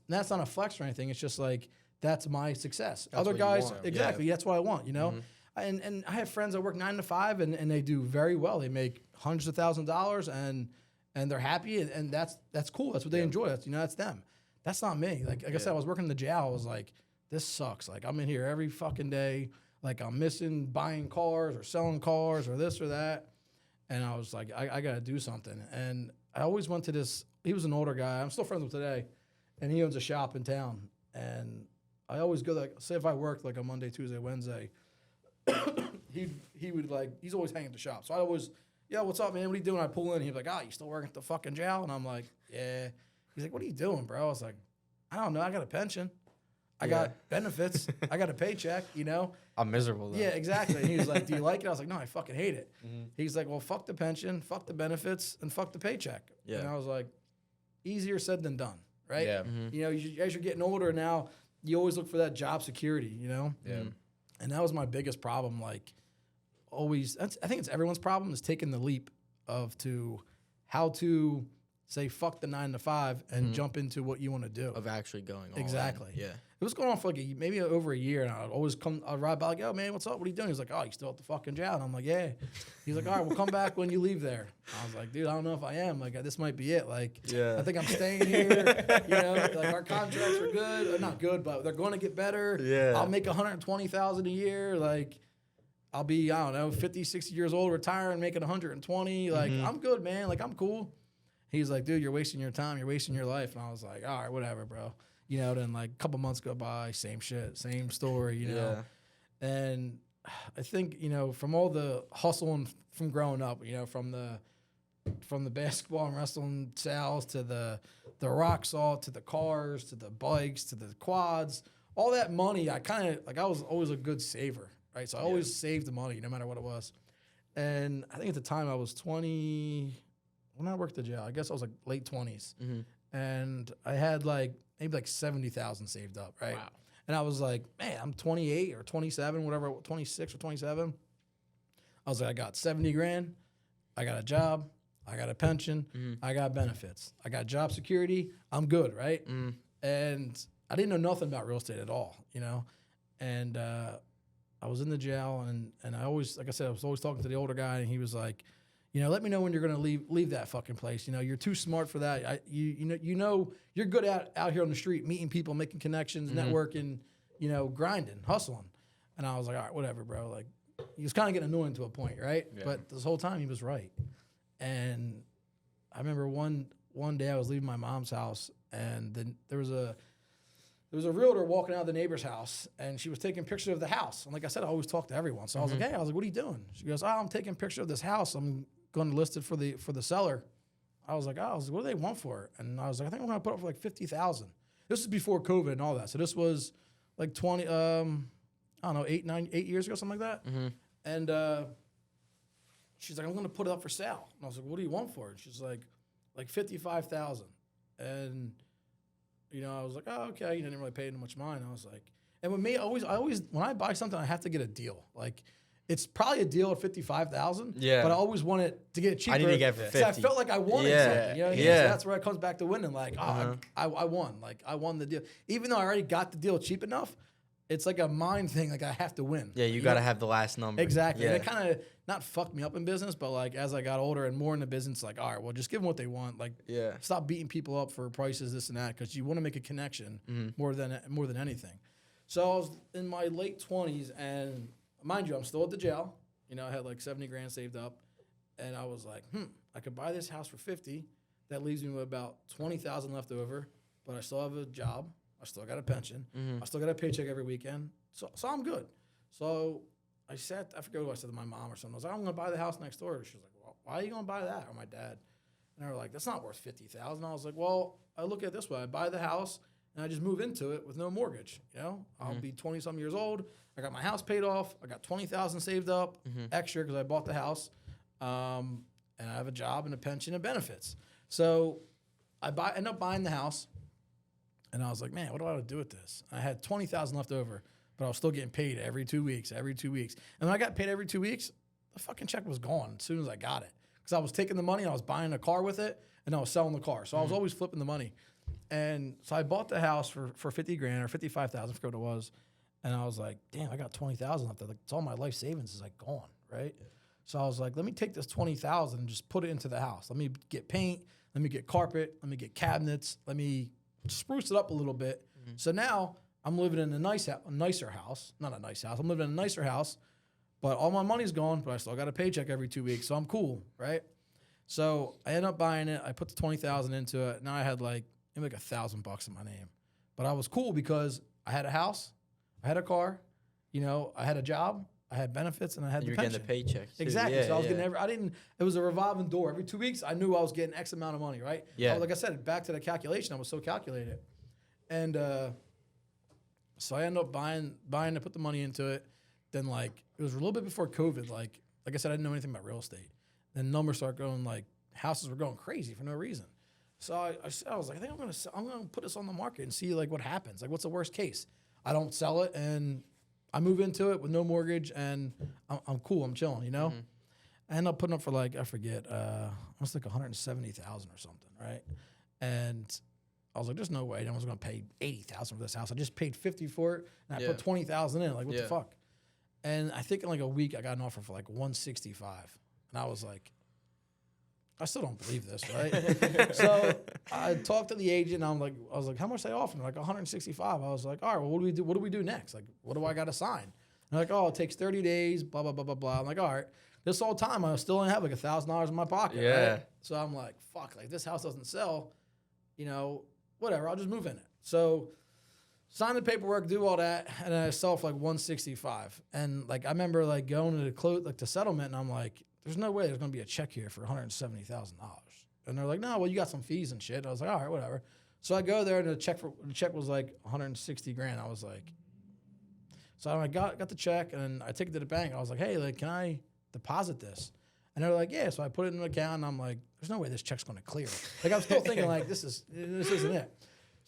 That's not a flex or anything. It's just like that's my success. That's Other what you guys, want. exactly, that's what I want, you know. And I have friends that work 9 to 5 and they do very well. They make hundreds of thousands of dollars and they're happy and that's cool. That's what they enjoy. That's, you know, that's them. That's not me. Like I said, I was working in the jail. I was like, this sucks. Like I'm in here every fucking day. Like I'm missing buying cars or selling cars or this or that. And I was like, I got to do something. And I always went to this, he was an older guy. I'm still friends with him today. And he owns a shop in town. And I always go, like, say if I worked like on Monday, Tuesday, Wednesday, he would like, he's always hanging at the shop. So I always yo, what's up, man? What are you doing? I pull in. He's like, you still working at the fucking jail? And I'm like, yeah. He's like, what are you doing, bro? I was like, I don't know. I got a pension. I got benefits. I got a paycheck, I'm miserable, though. Yeah, exactly. And he was like, do you like it? I was like, no, I fucking hate it. He's like, well, fuck the pension, fuck the benefits, and fuck the paycheck. Yeah. And I was like, easier said than done, right? Yeah. As you're getting older now, you always look for that job security, Yeah. And that was my biggest problem. Like, always, I think it's everyone's problem is taking the leap to how to say fuck the 9 to 5 and jump into what you want to do. Of actually going all Exactly. in. Yeah. It was going on for like maybe over a year, and I'd ride by like, yo, man, what's up? What are you doing? He's like, you still at the fucking jail? And I'm like, yeah. He's like, all right, we'll come back when you leave there. I was like, dude, I don't know if I am. Like, this might be it. Like, I think I'm staying here. Like our contracts are good. Not good, but they're going to get better. Yeah. I'll make $120,000 a year. Like, I'll be, I don't know, 50, 60 years old, retiring, making 120. Like, I'm good, man. Like, I'm cool. He's like, dude, you're wasting your time. You're wasting your life. And I was like, all right, whatever, bro. Then like a couple months go by, same shit, same story, Yeah. And I think, from all the hustling from growing up, from the basketball and wrestling sales to the rock salt to the cars to the bikes to the quads, all that money, I was always a good saver, right? So I always saved the money no matter what it was. And I think at the time I was 20 when I worked the jail. I guess I was like late 20s. And I had maybe like 70,000 saved up, right? Wow. And I was like, man, I'm 28 or 27, whatever, 26 or 27. I was like, I got 70 grand. I got a job. I got a pension. I got benefits. I got job security. I'm good, right? And I didn't know nothing about real estate at all, And I was in the jail, and I always, like I said, I was always talking to the older guy, and he was like, let me know when you're gonna leave that fucking place. You're too smart for that. You're good out here on the street, meeting people, making connections, networking, grinding, hustling. And I was like, all right, whatever, bro. Like, he was kind of getting annoying to a point, right? Yeah. But this whole time he was right. And I remember one day I was leaving my mom's house, and then there was a realtor walking out of the neighbor's house, and she was taking pictures of the house. And like I said, I always talk to everyone. So I was like, hey, what are you doing? She goes, I'm taking a picture of this house. I'm going to list it for the seller. I was like, what do they want for it? And I was like, I think I'm going to put it for like $50,000. This is before COVID and all that. So this was like 20, I don't know, 8 years ago, something like that. And she's like, I'm going to put it up for sale. And I was like, what do you want for it? She's like $55,000. And I was like, oh, okay. Didn't really pay much mind. I was like, and with me, I always, when I buy something, I have to get a deal. Like, it's probably a deal at $55,000. Yeah. But I always want it to get it cheaper. I need to get 50. I felt like I wanted something. So that's where it comes back to winning. Like, I won. Like, I won the deal. Even though I already got the deal cheap enough, it's like a mind thing. Like, I have to win. Yeah, you got to have the last number. Exactly. Yeah. And it kind of not fucked me up in business, but like as I got older and more in the business, like, all right, well, just give them what they want. Like, stop beating people up for prices, this and that, because you want to make a connection more than anything. So I was in my late 20s, and mind you, I'm still at the jail. I had like 70 grand saved up, and I was like, I could buy this house for 50. That leaves me with about 20,000 left over, but I still have a job. I still got a pension. I still got a paycheck every weekend. So I'm good. So I forget what I said to my mom or something. I was like, I'm going to buy the house next door. She was like, well, why are you going to buy that? Or my dad. And they were like, that's not worth $50,000. I was like, well, I look at it this way. I buy the house, and I just move into it with no mortgage. I'll be 20-some years old. I got my house paid off. I got $20,000 saved up extra because I bought the house. And I have a job and a pension and benefits. So I end up buying the house. And I was like, man, what do I do with this? I had $20,000 left over, but I was still getting paid every 2 weeks. And when I got paid every 2 weeks, the fucking check was gone as soon as I got it. Because I was taking the money and I was buying a car with it, and I was selling the car. So I was always flipping the money. And so I bought the house for 50 grand or 55,000, I forget what it was. And I was like, damn, I got 20,000 left. Like, it's all my life savings is like gone, right? Yeah. So I was like, let me take this 20,000 and just put it into the house. Let me get paint. Let me get carpet. Let me get cabinets. Let me spruce it up a little bit. So now I'm living in a nicer house. Not a nice house. I'm living in a nicer house, but all my money's gone, but I still got a paycheck every 2 weeks. So I'm cool, right? So I ended up buying it. I put the 20,000 into it. Now I had maybe $1,000 in my name, but I was cool because I had a house. I had a car, I had a job, I had benefits, and I had You're the pension. getting the paychecks. Too. Exactly. Yeah, So I was getting it was a revolving door. Every 2 weeks, I knew I was getting X amount of money, right? Yeah. Like I said, back to the calculation, I was so calculated. And so I ended up buying to put the money into it. Then, like, it was a little bit before COVID. Like I said, I didn't know anything about real estate. Then numbers started going, like, houses were going crazy for no reason. So I was like, I think I'm gonna put this on the market and see, like, what happens. Like, what's the worst case? I don't sell it, and I move into it with no mortgage, and I'm cool. I'm chilling, you know? I ended up putting up for, like, I forget, almost like $170,000 or something, right? And I was like, there's no way I was going to pay $80,000 for this house. I just paid $50,000 for it, and I put $20,000 in. Like, what the fuck? And I think in like a week, I got an offer for like $165,000, and I was like, I still don't believe this, right? So I talked to the agent. And I was like, how much they offering? Like $165,000. I was like, all right, well, what do we do? What do we do next? Like, what do I got to sign? And they're like, oh, it takes 30 days. Blah blah blah blah blah. I'm like, all right. This whole time, I still only have like $1,000 in my pocket. Yeah. Right? So I'm like, fuck. Like, this house doesn't sell. You know, whatever. I'll just move in it. So sign the paperwork, do all that, and then I sell for like $165,000. And like I remember like going to the settlement, and I'm like, there's no way there's gonna be a check here for $170,000. And they're like, no, well, you got some fees and shit. And I was like, all right, whatever. So I go there, and the check was like $160,000. I was like, so I got the check, and I take it to the bank. I was like, hey, like, can I deposit this? And they're like, yeah. So I put it in an account, and I'm like, there's no way this check's gonna clear. Like, I'm still thinking like this isn't it.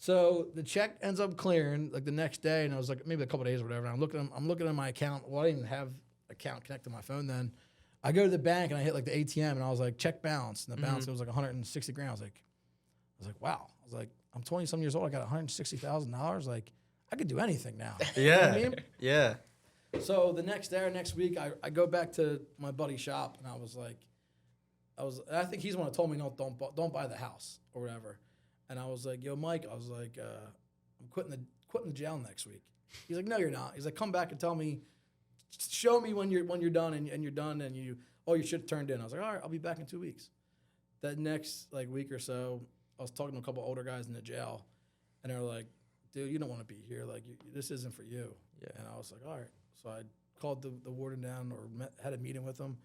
So the check ends up clearing like the next day, and I was like maybe a couple of days or whatever. And I'm looking at my account. Well, I didn't even have account connected to my phone then. I go to the bank and I hit like the ATM, and I was like, check balance, and the balance was like $160,000. I was like, wow. I was like, I'm 20-some years old. I got $160,000. Like, I could do anything now. Yeah. You know what I mean? Yeah. So the next day or next week, I go back to my buddy's shop, and I think he's the one that told me, no, don't buy the house or whatever. And I was like, yo, Mike, I was like, I'm quitting the jail next week. He's like, no, you're not. He's like, come back and tell me, show me when you're done and you're done and all your shit turned in. I was like, all right, I'll be back in 2 weeks. That next like week or so, I was talking to a couple older guys in the jail, and they were like, dude, you don't want to be here. Like, this isn't for you. Yeah. And I was like, all right. So I called the warden down had a meeting with him.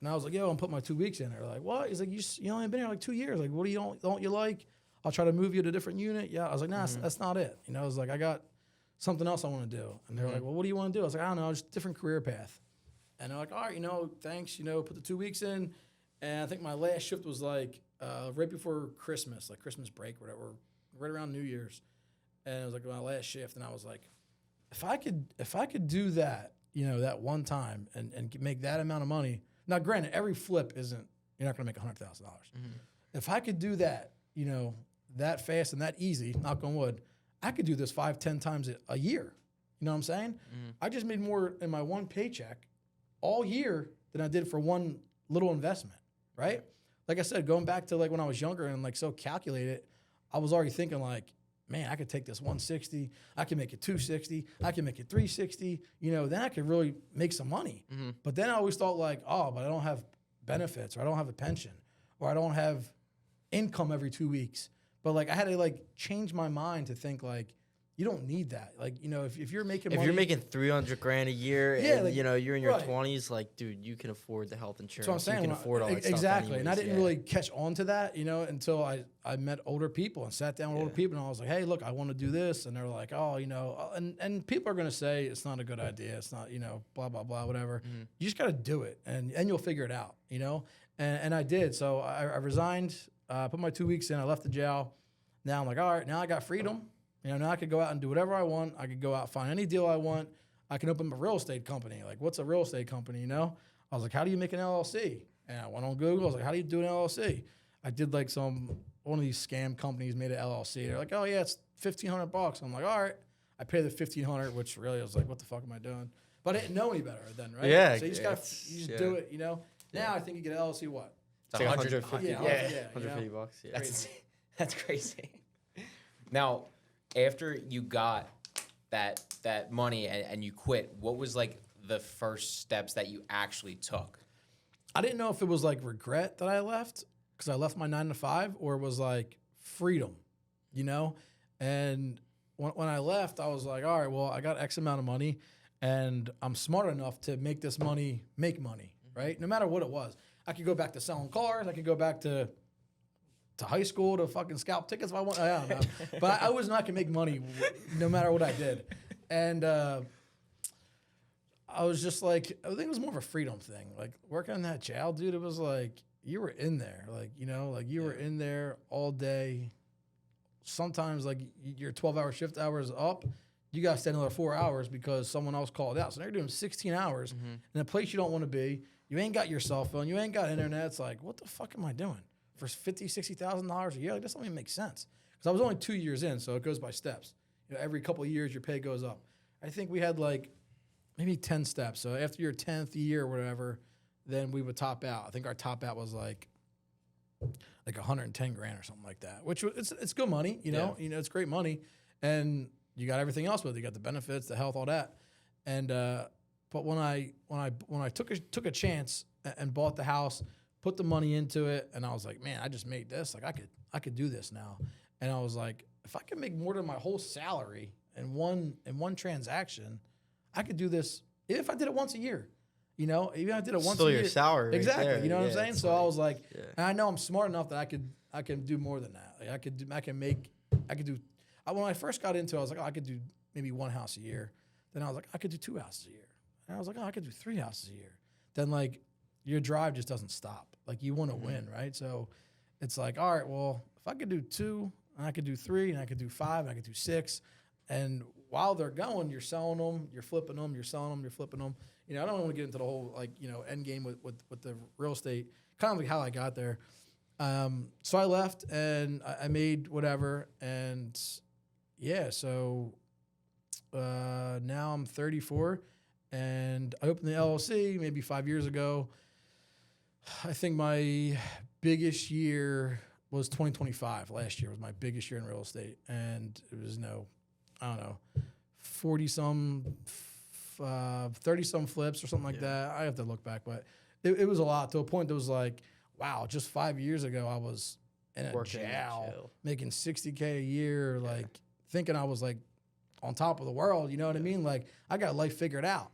And I was like, yo, I'm putting my 2 weeks in. They're like, what? He's like, you only been here like 2 years. Like, what do you don't you like? I'll try to move you to a different unit. Yeah. I was like, nah, that's not it. You know, I was like, I got something else I want to do. And they're like, well, what do you want to do? I was like, I don't know, just different career path. And they're like, all right, thanks, put the 2 weeks in. And I think my last shift was like right before Christmas, like Christmas break or whatever, right around New Year's. And it was like my last shift. And I was like, if I could do that, that one time and make that amount of money. Now, granted, every flip you're not going to make $100,000. If I could do that, that fast and that easy, knock on wood, I could do this 5-10 times a year. You know what I'm saying? I just made more in my one paycheck all year than I did for one little investment, right? Like I said, going back to like when I was younger and like so calculated, I was already thinking like, man, I could take this 160, I can make it 260, I can make it 360, then I could really make some money. But then I always thought like, oh, but I don't have benefits, or I don't have a pension, or I don't have income every 2 weeks. But like I had to like change my mind to think like, you don't need that. Like, if you're making money. If you're making $300,000 a year, yeah, and like, you're in your right. 20s, like, dude, you can afford the health insurance. That's what I'm saying. You can afford all that stuff. Exactly. Anyways, And I didn't really catch on to that, until I met older people and sat down with older people, and I was like, hey, look, I want to do this. And they're like, oh, and people are going to say it's not a good idea. It's not, blah, blah, blah, whatever. You just got to do it, and you'll figure it out, And I did. So I resigned, put my 2 weeks in. I left the jail. Now I'm like, all right, now I got freedom. Now I could go out and do whatever I want. I could go out and find any deal I want. I can open a real estate company. Like, what's a real estate company, I was like, how do you make an LLC? And I went on Google. I was like, how do you do an LLC? I did like one of these scam companies made an LLC. They're like, oh, yeah, it's $1,500. I'm like, all right. I pay the $1,500, which really I was like, what the fuck am I doing? But I didn't know any better then, right? Yeah. So you just do it, Now I think you get an LLC what? It's like 150. Yeah. $150. Yeah. That's crazy. Now, after you got that money and you quit, what was like the first steps that you actually took? I didn't know if it was like regret that I left because I left my 9 to 5, or it was like freedom, And when I left, I was like, all right, well, I got X amount of money, and I'm smart enough to make this money make money, right? No matter what it was. I could go back to selling cars. I could go back to high school to fucking scalp tickets if I want. I don't know. But I was not going to make money no matter what I did. And I was just like, I think it was more of a freedom thing. Like working in that jail, dude, it was like you were in there. Like, you know, like you were in there all day. Sometimes like your 12-hour shift hours up, you got to stay another 4 hours because someone else called out. So now you're doing 16 hours in a place you don't want to be. You ain't got your cell phone. You ain't got internet. It's like, what the fuck am I doing? For $50,000, $60,000 a year, like, that doesn't even make sense. Because I was only 2 years in, so it goes by steps. You know, every couple of years, your pay goes up. I think we had like maybe 10 steps. So after your 10th year or whatever, then we would top out. I think our top out was like 110 grand or something like that, which it's good money. You know, it's great money, and you got everything else with it. You got the benefits, the health, all that. And but when I took a chance and bought the house, put the money into it, and I was like, man, I just made this. Like I could do this now. And I was like, if I could make more than my whole salary in one transaction, I could do this if I did it once a year. You know, even if I did it once a year. Still your salary, right exactly. there. You know what I'm saying? So I was like, yeah. and I know I'm smart enough that I can do more than that. Like when I first got into it, I was like, oh, I could do maybe one house a year. Then I was like, I could do 2 houses a year. And I was like, oh, I could do 3 houses a year. Then like your drive just doesn't stop. Like you want to win, right? So it's like, all right, well, if I could do 2, and I could do 3, and I could do 5, and I could do 6, and while they're going, you're selling them, you're flipping them, you're selling them, you're flipping them. You know, I don't want to get into the whole like end game with the real estate. Kind of like how I got there. So I left and I made whatever, and yeah, so now I'm 34, and I opened the LLC maybe 5 years ago. I think my biggest year was 2025. Last year was my biggest year in real estate, and it was 40-some, 30-some flips or something like that. I have to look back, but it was a lot, to a point that was like, wow, just 5 years ago I was in a jail making $60K a year, like thinking I was like on top of the world. You know what I mean? Like I got life figured out.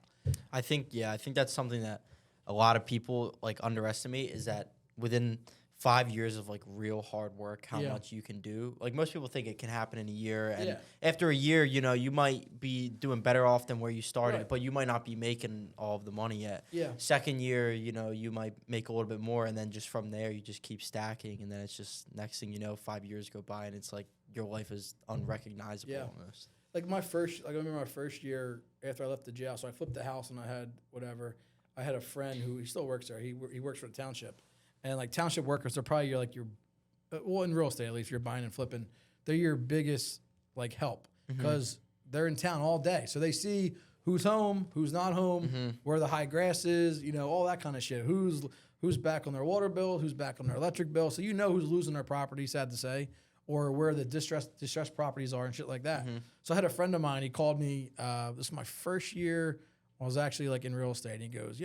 I think that's something that a lot of people like underestimate, is that within 5 years of like real hard work, how much you can do. Like most people think it can happen in a year, and after a year, you might be doing better off than where you started, but you might not be making all of the money yet. Yeah. Second year, you might make a little bit more, and then just from there, you just keep stacking, and then it's just next thing you know, 5 years go by, and it's like your life is unrecognizable almost. Like I remember my first year after I left the jail, so I flipped the house and I had whatever. I had a friend who, he still works there. He works for the township. And like township workers, they're probably in real estate, at least if you're buying and flipping, they're your biggest like help, because they're in town all day. So they see who's home, who's not home, where the high grass is, all that kind of shit. Who's back on their water bill, who's back on their electric bill. So who's losing their property, sad to say, or where the distressed properties are and shit like that. So I had a friend of mine, he called me, this is my first year I was actually like in real estate. And he goes,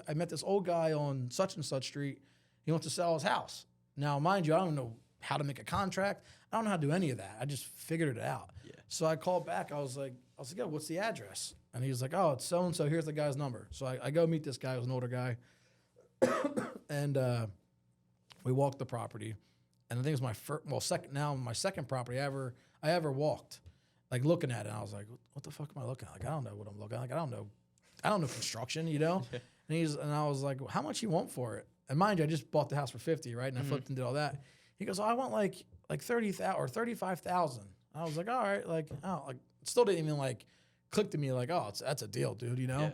I met this old guy on such and such street. He wants to sell his house. Now, mind you, I don't know how to make a contract. I don't know how to do any of that. I just figured it out. Yeah. So I called back. I was like, yo, what's the address? And he was like, oh, it's so-and-so. Here's the guy's number. So I go meet this guy. He was an older guy. And we walked the property. And I think it was my second property I ever walked, like looking at it. And I was like, what the fuck am I looking at? Like, I don't know what I'm looking at. Like, I don't know construction, And I was like, well, how much you want for it? And mind you, I just bought the house for $50,000, right? And I flipped and did all that. He goes, I want like 30,000 or 35,000. I was like, all right, it still didn't even like click to me like, oh, that's a deal, dude, Yeah.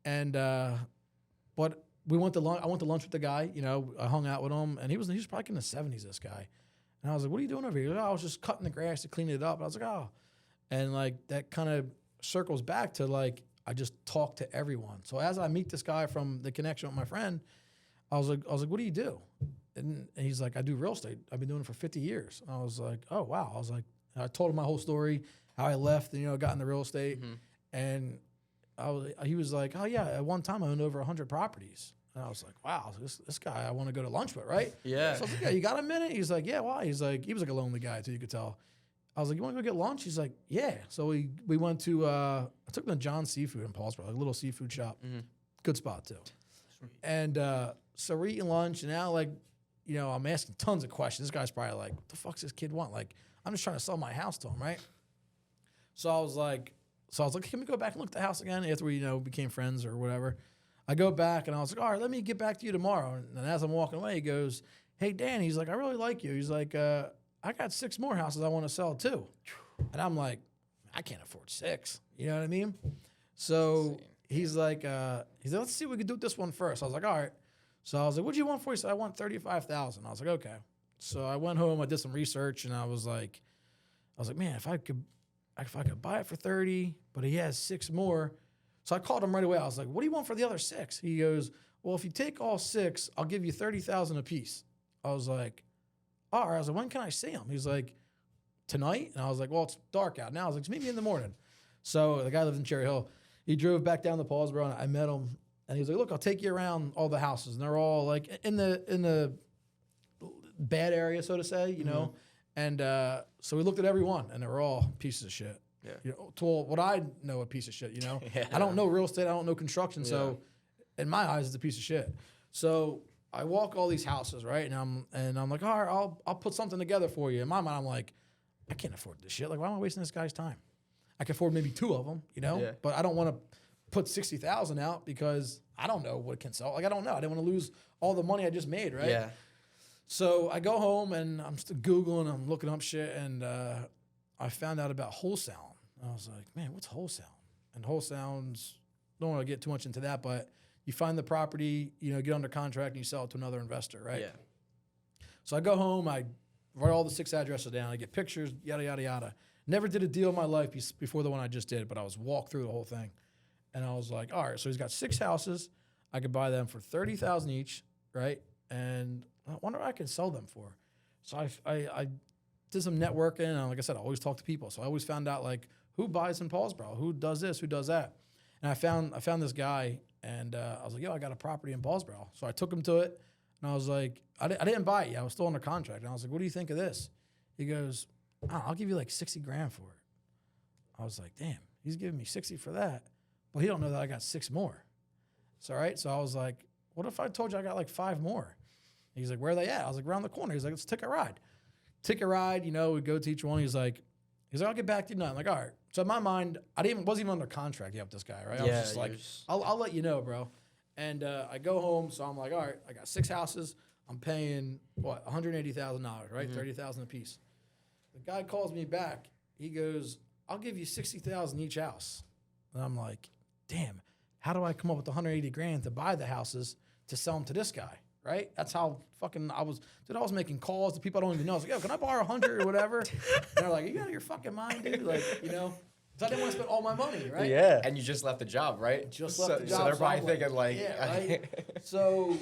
And but we went to lunch. I went to lunch with the guy. I hung out with him, and he was probably in the 70s. This guy, and I was like, what are you doing over here? He goes, oh, I was just cutting the grass to clean it up. And I was like, oh, and like that kind of circles back to like I just talk to everyone. So as I meet this guy from the connection with my friend, I was like, what do you do? And he's like, I do real estate. I've been doing it for 50 years. And I was like, oh, wow. I told him my whole story, how I left and, got into real estate. And he was like, oh, yeah, at one time I owned over 100 properties. And I was like, wow, this guy I want to go to lunch with, right? Yeah. So I was like, yeah, you got a minute? He's like, yeah, why? He's like, he was like a lonely guy too, you could tell. I was like, you want to go get lunch? He's like, yeah. So we went to, I took him to John's Seafood in Paulsboro, like a little seafood shop. Good spot too. Sweet. And so we're eating lunch, and now, like, you know, I'm asking tons of questions. This guy's probably like, what the fuck's this kid want? Like, I'm just trying to sell my house to him, right? So I was like, can we go back and look at the house again after we, you know, became friends or whatever? I go back, and I was like, all right, let me get back to you tomorrow. And as I'm walking away, he goes, hey, Dan, he's like, I really like you. He's like, I got 6 more houses I want to sell too. And I'm like, I can't afford 6. You know what I mean? So he's like, let's see if we can do this one first. I was like, all right. So I was like, what'd you want for? He said, I want $35,000. I was like, okay. So I went home, I did some research, and I was like, man, if I could buy it for 30, but he has 6 more. So I called him right away. I was like, what do you want for the other 6? He goes, well, if you take all 6, I'll give you $30,000 a piece. I was like, all right. I was like, when can I see him? He's like, tonight? And I was like, well, it's dark out now. I was like, just meet me in the morning. So the guy lives in Cherry Hill. He drove back down to Paulsboro, and I met him. And he was like, look, I'll take you around all the houses. And they're all like in the bad area, so to say, you know. And so we looked at every one, and they were all pieces of shit. Yeah. You know, to what I know, a piece of shit, you know. Yeah. I don't know real estate. I don't know construction. Yeah. So in my eyes, it's a piece of shit. So I walk all these houses, right? And I'm like, all right, I'll put something together for you. In my mind, I'm like, I can't afford this shit. Like, why am I wasting this guy's time? I can afford maybe 2 of them, you know. Yeah. But I don't want to put $60,000 out because I don't know what it can sell. Like, I don't know. I didn't want to lose all the money I just made, right? Yeah. So I go home, and I'm still Googling, I'm looking up shit, and I found out about wholesaling. I was like, man, what's wholesale? And wholesale's, don't want to get too much into that, but you find the property, you know, get under contract, and you sell it to another investor, right? Yeah. So I go home, I write all the 6 addresses down, I get pictures, yada, yada, yada. Never did a deal in my life before the one I just did, but I was walked through the whole thing. And I was like, all right, so he's got 6 houses. I could buy them for $30,000 each, right? And I wonder what I could sell them for. So I did some networking, and like I said, I always talk to people. So I always found out, like, who buys in Paulsboro, who does this, who does that. And I found this guy, and I was like, yo, I got a property in Paulsboro. So I took him to it, and I was like, I didn't buy it yet. I was still under contract. And I was like, what do you think of this? He goes, I'll give you like $60,000 for it. I was like, damn, he's giving me 60 for that. Well, he don't know that I got 6 more. So, right? So I was like, what if I told you I got like 5 more? He's like, where are they at? I was like, around the corner. He's like, let's take a ride. Take a ride, you know, we go to each one. He's like, I'll get back to you tonight. I'm like, all right. So in my mind, wasn't even under contract yet with this guy, right? I was just like, I'll let you know, bro. And I go home, so I'm like, all right, I got 6 houses. I'm paying, what, $180,000, right? $30,000 a piece. The guy calls me back. He goes, I'll give you $60,000 each house. And I'm like, damn, how do I come up with $180,000 to buy the houses to sell them to this guy, right? That's how fucking I was making calls to people I don't even know. I was like, yo, can I borrow 100 or whatever? And they're like, you out of your fucking mind, dude? Like, you know, because I didn't want to spend all my money, right? Yeah. And you just left the job, right? Just left the job. So they're probably thinking like, yeah, right? So,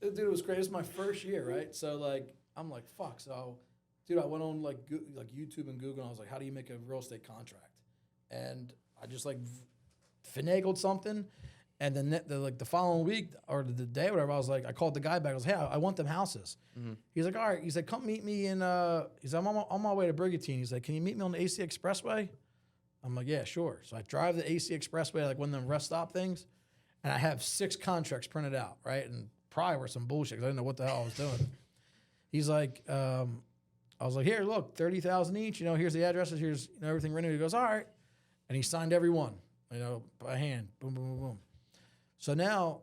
dude, it was great. It was my first year, right? So, like, I'm like, fuck. So, dude, I went on like YouTube and Google, and I was like, how do you make a real estate contract? And I just like finagled something. And then the following week or the day or whatever, I was like, I called the guy back. I was like, hey, I want them houses. He's like, all right. He's like, come meet me in, he's like, I'm on my way to Brigantine. He's like, can you meet me on the AC Expressway? I'm like, yeah, sure. So I drive the AC Expressway, like one of them rest stop things, and I have 6 contracts printed out, right? And probably were some bullshit because I didn't know what the hell I was doing. He's like, I was like, here, look, $30,000 each. You know, here's the addresses. Here's, you know, everything written. He goes, all right. And he signed every one, you know, by hand. Boom, boom, boom, boom. So now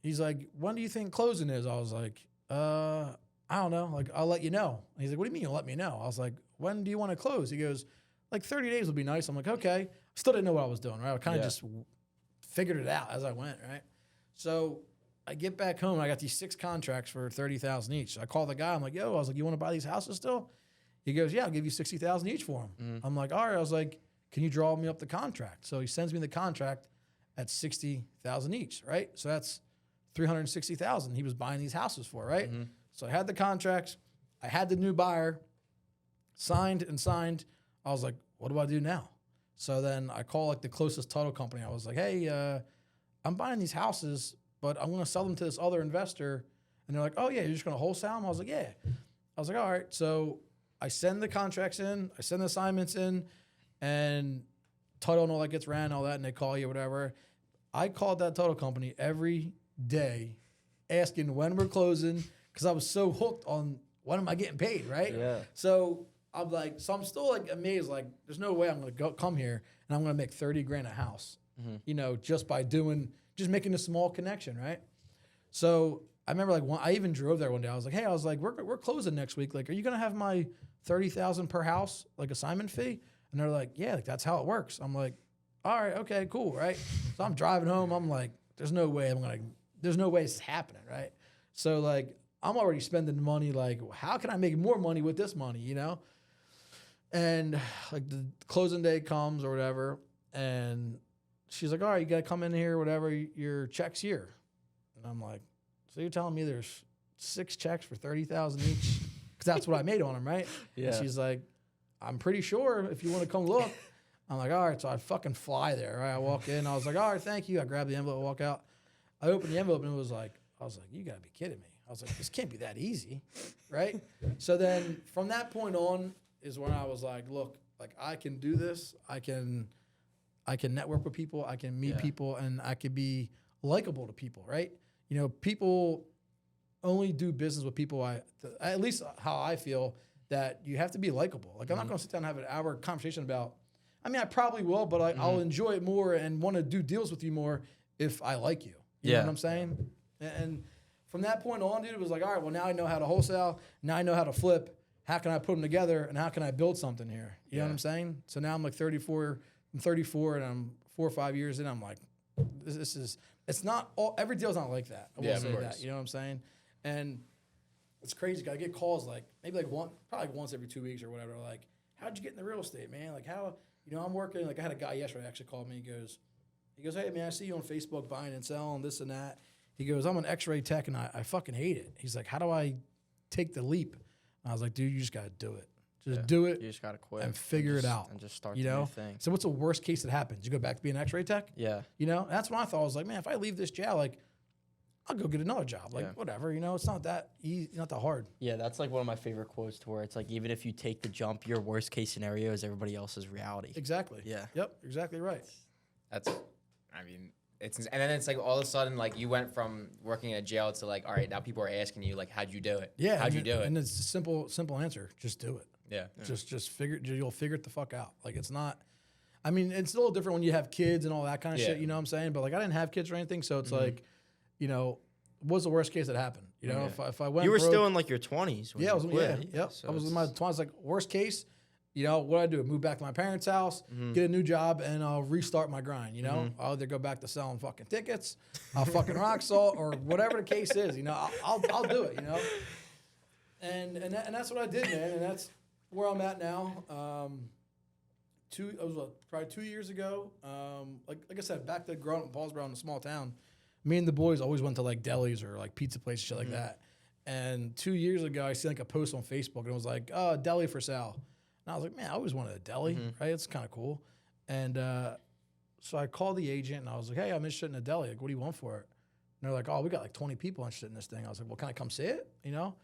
he's like, when do you think closing is? I was like, I don't know. Like, I'll let you know. And he's like, what do you mean you'll let me know? I was like, when do you want to close? He goes, like 30 days would be nice. I'm like, okay. Still didn't know what I was doing, right? I kind of just figured it out as I went, right? So I get back home, and I got these 6 contracts for $30,000 each. So I call the guy. I'm like, yo, I was like, you want to buy these houses still? He goes, yeah, I'll give you $60,000 each for them. I'm like, all right. I was like, can you draw me up the contract? So he sends me the contract at $60,000 each, right? So that's $360,000 he was buying these houses for, right? So I had the contracts. I had the new buyer signed. I was like, what do I do now? So then I call like the closest title company. I was like, hey, I'm buying these houses, but I'm going to sell them to this other investor. And they're like, oh, yeah, you're just going to wholesale them? I was like, yeah. I was like, all right. So I send the contracts in, I send the assignments in, and title and all that gets ran, all that, and they call you, whatever. I called that title company every day asking when we're closing because I was so hooked on when am I getting paid, right? Yeah. So I'm like, so I'm still like amazed, like there's no way I'm going to come here and I'm going to make 30 grand a house, you know, just by just making a small connection, right? So I remember like I even drove there one day. I was like, hey, we're closing next week. Like, are you going to have my $30,000 per house, like assignment fee? And they're like, yeah, like that's how it works. I'm like, all right, okay, cool, right? So I'm driving home. I'm like, there's no way it's happening, right? So like, I'm already spending money. Like, how can I make more money with this money, you know? And like the closing day comes or whatever, and she's like, all right, you got to come in here, whatever, your check's here. And I'm like, so you're telling me there's 6 checks for $30,000 each? Because that's what I made on them, right? Yeah. And she's like, I'm pretty sure if you want to come look. I'm like, all right. So I fucking fly there, right? I walk in. I was like, all right, thank you. I grab the envelope, walk out. I opened the envelope, and I was like, you got to be kidding me. I was like, this can't be that easy, right? So then from that point on is when I was like, look, like I can do this. I can network with people. I can meet people, and I can be likable to people, right? You know, people only do business with people, at least how I feel, that you have to be likable. Like, I'm not going to sit down and have an hour conversation about, I mean, I probably will, but I'll enjoy it more and want to do deals with you more if I like you. You know what I'm saying? And from that point on, dude, it was like, all right, well, now I know how to wholesale. Now I know how to flip. How can I put them together, and how can I build something here? You know what I'm saying? So now I'm like 34. I'm 34, and I'm 4 or 5 years in. I'm like, this is, it's not all, every deal's not like that. I will say that. You know what I'm saying? And it's crazy. I get calls like maybe like probably once every 2 weeks or whatever. Like, how'd you get into real estate, man? Like, how, you know, I'm working. Like, I had a guy yesterday actually called me. He goes, hey, man, I see you on Facebook buying and selling this and that. He goes, I'm an X-ray tech, and I fucking hate it. He's like, how do I take the leap? And I was like, dude, you just got to do it. Just do it. You just got to quit. And figure it out. And just start you the know? new thing. So what's the worst case that happens? You go back to being an X-ray tech? Yeah. You know? And that's when I thought. I was like, man, if I leave this jail, like, I'll go get another job. Like, whatever, you know? It's not that easy, not that hard. Yeah, that's like one of my favorite quotes to where it's like, even if you take the jump, your worst case scenario is everybody else's reality. Exactly. Yeah. Yep, exactly right. I mean, and then it's like all of a sudden, like you went from working in a jail to like, all right, now people are asking you like, how'd you do it? Yeah. How'd you do it? And it's a simple answer. Just do it. Yeah. Just you'll figure it the fuck out. Like, it's not, I mean, it's a little different when you have kids and all that kind of shit, you know what I'm saying? But like, I didn't have kids or anything. So it's like, you know, what's the worst case that happened? You know, if I went, you were broke, still in like your 20s. When I was, yep. So I was in my 20s. Like, worst case, you know, what I do? Move back to my parents' house, get a new job, and I'll restart my grind. You know, I'll either go back to selling fucking tickets, I'll fucking rock salt, or whatever the case is. You know, I'll do it. You know, and that's what I did, man. And that's where I'm at now. Probably 2 years ago. Like I said, back to growing up in Paulsboro in a small town. Me and the boys always went to like delis or like pizza places, shit like that. And 2 years ago, I see like a post on Facebook, and it was like, "Oh, deli for sale." And I was like, "Man, I always wanted a deli, right? It's kind of cool." And so I called the agent, and I was like, "Hey, I'm interested in a deli. Like, what do you want for it?" And they're like, "Oh, we got like 20 people interested in this thing." I was like, "Well, can I come see it?" You know?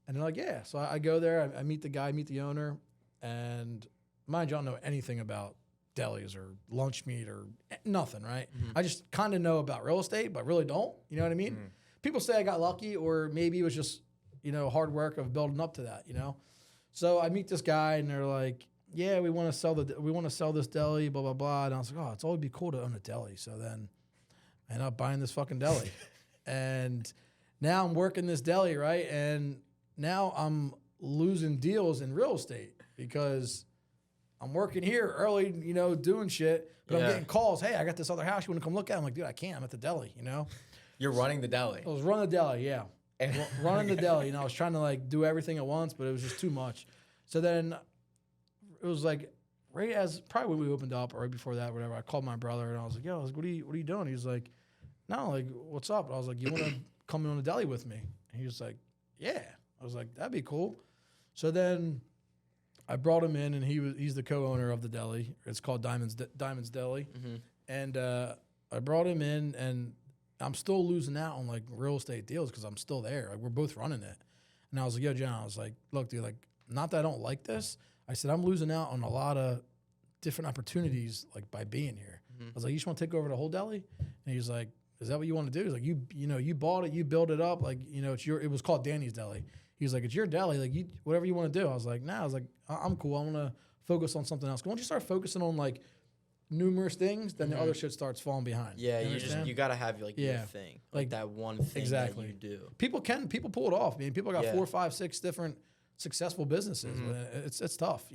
And they're like, "Yeah." So I go there, I meet the guy, meet the owner, and mind you, I don't know anything about delis or lunch meat or nothing, right? I just kind of know about real estate, but really don't. You know what I mean? People say I got lucky, or maybe it was just, you know, hard work of building up to that, you know? So I meet this guy, and they're like, "Yeah, we want to sell this deli, blah blah blah." And I was like, "Oh, it's always be cool to own a deli." So then I ended up buying this fucking deli, and now I'm working this deli, right? And now I'm losing deals in real estate because I'm working here early, you know, doing shit, but I'm getting calls. "Hey, I got this other house. You want to come look at it?" I'm like, "Dude, I can't. I'm at the deli," you know? You're running the deli. I was running the deli, yeah. Running the deli, you know, I was trying to like do everything at once, but it was just too much. So then it was like right as probably when we opened up or right before that, whatever. I called my brother, and I was like, "Yo, what are you doing?" He's like, "No, like, what's up?" And I was like, "You want to come in on the deli with me?" And he was like, "Yeah." I was like, "That'd be cool." So then I brought him in, and he's the co-owner of the deli. It's called Diamonds Deli, and I brought him in, and I'm still losing out on like real estate deals because I'm still there. Like, we're both running it. And I was like, "Yo, John," I was like, "Look, dude, like, not that I don't like this. I said, I'm losing out on a lot of different opportunities, like by being here. I was like, you just want to take over the whole deli? And he's like, is that what you want to do? He's like, you bought it, you built it up. Like, it was called Danny's Deli. He was like, it's your deli. Like, whatever you want to do. I was like, nah. I was like, I'm cool. I want to focus on something else. Once you start focusing on like numerous things, then the other shit starts falling behind. Yeah, you gotta have like your thing, like that one thing that you do. People pull it off. I mean, people got 4, 5, 6 different successful businesses. But it's tough,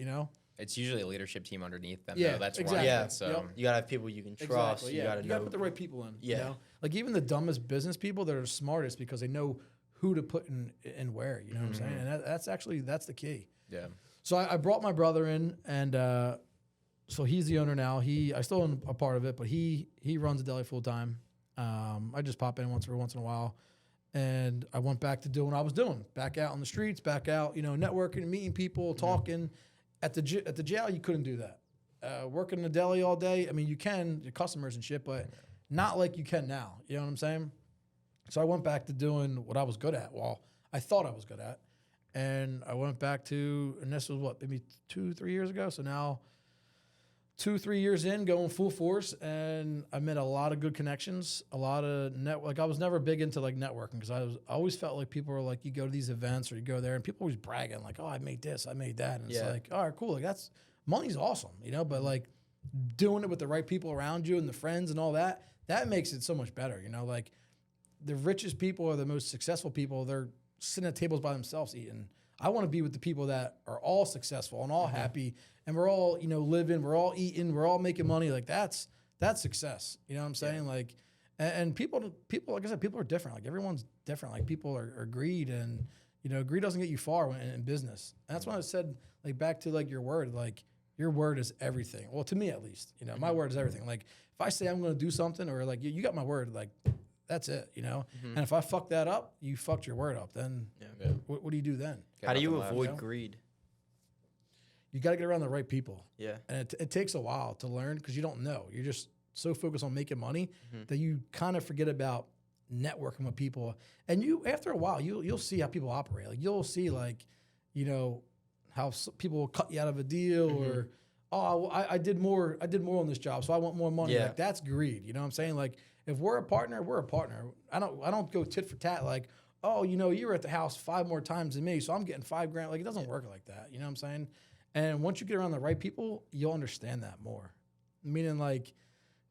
It's usually a leadership team underneath them. Yeah, though. That's exactly. right. Yeah, So you gotta have people you can trust. Exactly, you gotta put the right people in. Yeah. Like even the dumbest business people, they're the smartest because they know who to put in where. You know what I'm saying? And that's the key. Yeah. So I brought my brother in, and so he's the owner now. I still own a part of it, but he runs the deli full time. I just pop in once in a while, and I went back to doing what I was doing, back out on the streets, back out, networking, meeting people, talking. At the jail, you couldn't do that. Working in the deli all day, I mean, you can, your customers and shit, but not like you can now. You know what I'm saying? So I went back to doing what I was good at. Well, I thought I was good at. And I went back to, and this was maybe 2-3 years ago. So now 2-3 years in, going full force, and I made a lot of good connections, a lot of like I was never big into like networking because I always felt like people were like, you go to these events or you go there and people always bragging like, oh, I made this, I made that. And it's like, all right, cool. Like money's awesome, but like doing it with the right people around you and the friends and all that makes it so much better. Like the richest people or the most successful people, they're sitting at tables by themselves eating. I want to be with the people that are all successful and all happy, and we're all, living, we're all eating, we're all making money. Like that's success. You know what I'm saying? Yeah. Like, and people, like I said, people are different. Like everyone's different. Like people are greed, and greed doesn't get you far in business. And that's why I said, like, back to like your word. Like your word is everything. Well, to me at least. My word is everything. Like if I say I'm going to do something, or like you got my word, like. That's it, And if I fuck that up, you fucked your word up. Then what do you do then? How do you avoid greed? You got to get around the right people. Yeah. And it takes a while to learn because you don't know. You're just so focused on making money that you kind of forget about networking with people. And after a while, you'll see how people operate. Like you'll see like, how people will cut you out of a deal or, oh, I did more on this job, so I want more money. Yeah. Like that's greed. You know what I'm saying? Like if we're a partner, we're a partner. I don't go tit for tat like, oh, you were at the house 5 more times than me, so I'm getting $5,000. Like it doesn't work like that. You know what I'm saying? And once you get around the right people, you'll understand that more. Meaning like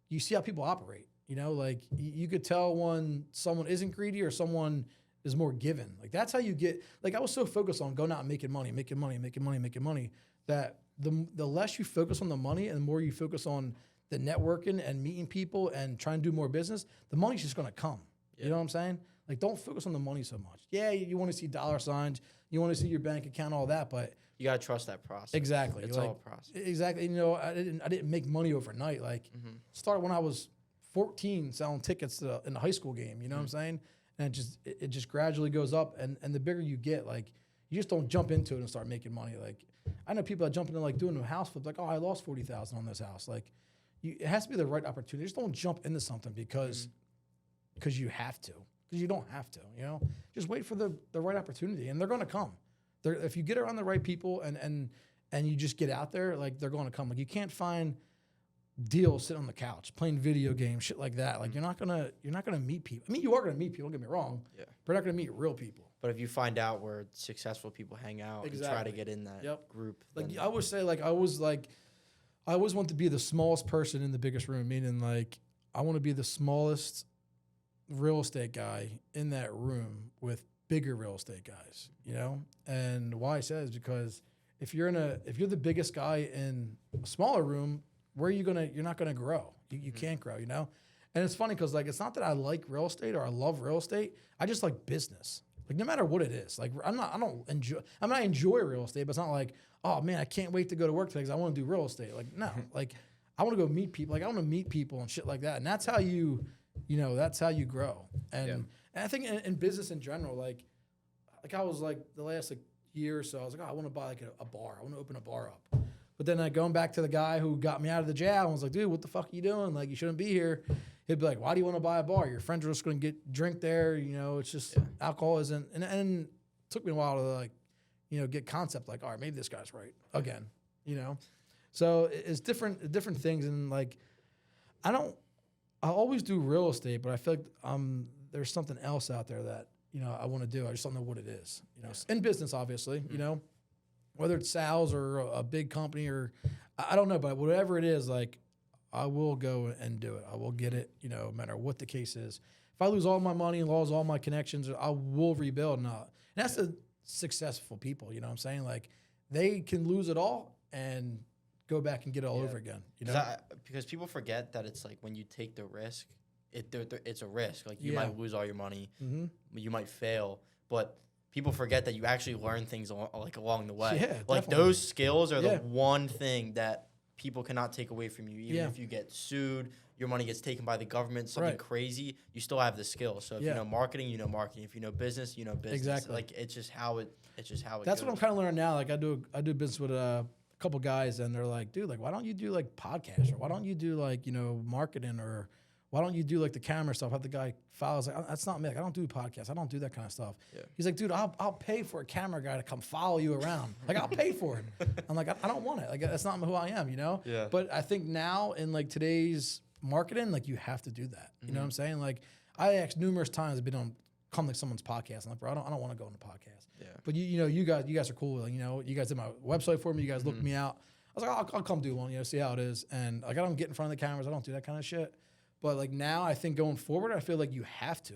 you see how people operate. Like you could tell when someone isn't greedy or someone is more given. Like that's how you get. Like I was so focused on going out and making money that the less you focus on the money and the more you focus on the networking and meeting people and trying to do more business, the money's just going to come. Yeah. You know what I'm saying? Like, don't focus on the money so much. Yeah, you want to see dollar signs, you want to see your bank account, all that, but you got to trust that process. Exactly. It's all a process. Exactly. I didn't make money overnight. Like, started when I was 14 selling tickets in the high school game. You know what I'm saying? And it just gradually goes up. And the bigger you get, like, you just don't jump into it and start making money. Like, I know people that jump into like doing a house flip, like, oh, I lost $40,000 on this house. Like, it has to be the right opportunity. Just don't jump into something because you have to. Because you don't have to. Just wait for the right opportunity, and they're going to come. If you get around the right people and you just get out there, like they're going to come. Like you can't find deals sitting on the couch playing video games, shit like that. Like you're not gonna meet people. I mean, you are gonna meet people. Don't get me wrong. Yeah. But you're not gonna meet real people. But if you find out where successful people hang out and try to get in that group, like I would say, like I always want to be the smallest person in the biggest room. Meaning, like I want to be the smallest real estate guy in that room with bigger real estate guys. And why I say is because if you're the biggest guy in a smaller room, you're not gonna grow. You can't grow, And it's funny because like it's not that I like real estate or I love real estate. I just like business. Like no matter what it is. Like I enjoy real estate, but it's not like, oh man, I can't wait to go to work today because I want to do real estate. Like no, like I want to go meet people. Like I want to meet people and shit like that. And that's how that's how you grow. And I think in business in general, like I was like the last year or so, I was like, oh, I want to buy like a bar. I want to open a bar up. But then going back to the guy who got me out of the jail and was like, dude, what the fuck are you doing? Like, you shouldn't be here. He'd be like, why do you want to buy a bar? Your friends are just going to drink there. It's just alcohol isn't. And it took me a while to like, get concept like, all right, maybe this guy's right again, So it's different things. And like, I always do real estate, but I feel like there's something else out there that, I want to do. I just don't know what it is, in business, obviously, whether it's sales or a big company or I don't know, but whatever it is, like I will go and do it. I will get it, no matter what the case is. If I lose all my money and lose all my connections, I will rebuild. And that's the successful people, you know what I'm saying? Like they can lose it all and go back and get it all over again, because people forget that it's like when you take the risk, it's a risk. Like you might lose all your money, you might fail, but people forget that you actually learn things along the way. Yeah, like definitely. those skills are the one thing that people cannot take away from you. Even if you get sued, your money gets taken by the government, something crazy, you still have the skills. So if you know marketing, you know marketing. If you know business, you know business. Exactly. Like it's just how it That's goes. what I'm kind of learning now. Like I do business with a couple guys, and they're like, dude, like why don't you do like podcasts, or why don't you do like marketing, or why don't you do like the camera stuff? Have the guy files like that's not me. Like, I don't do podcasts. I don't do that kind of stuff. Yeah. He's like, dude, I'll pay for a camera guy to come follow you around. Like I'll pay for it. I'm like, I don't want it. Like that's not who I am, Yeah. But I think now in like today's marketing, like you have to do that. You know what I'm saying? Like I asked numerous times, I've been on come to someone's podcast. I'm like, bro, I don't want to go on the podcast. Yeah. But you guys are cool. Like, you guys did my website for me. You guys looked me out. I was like, I'll come do one, see how it is. And like, I don't get in front of the cameras. I don't do that kind of shit. But like now I think going forward, I feel like you have to,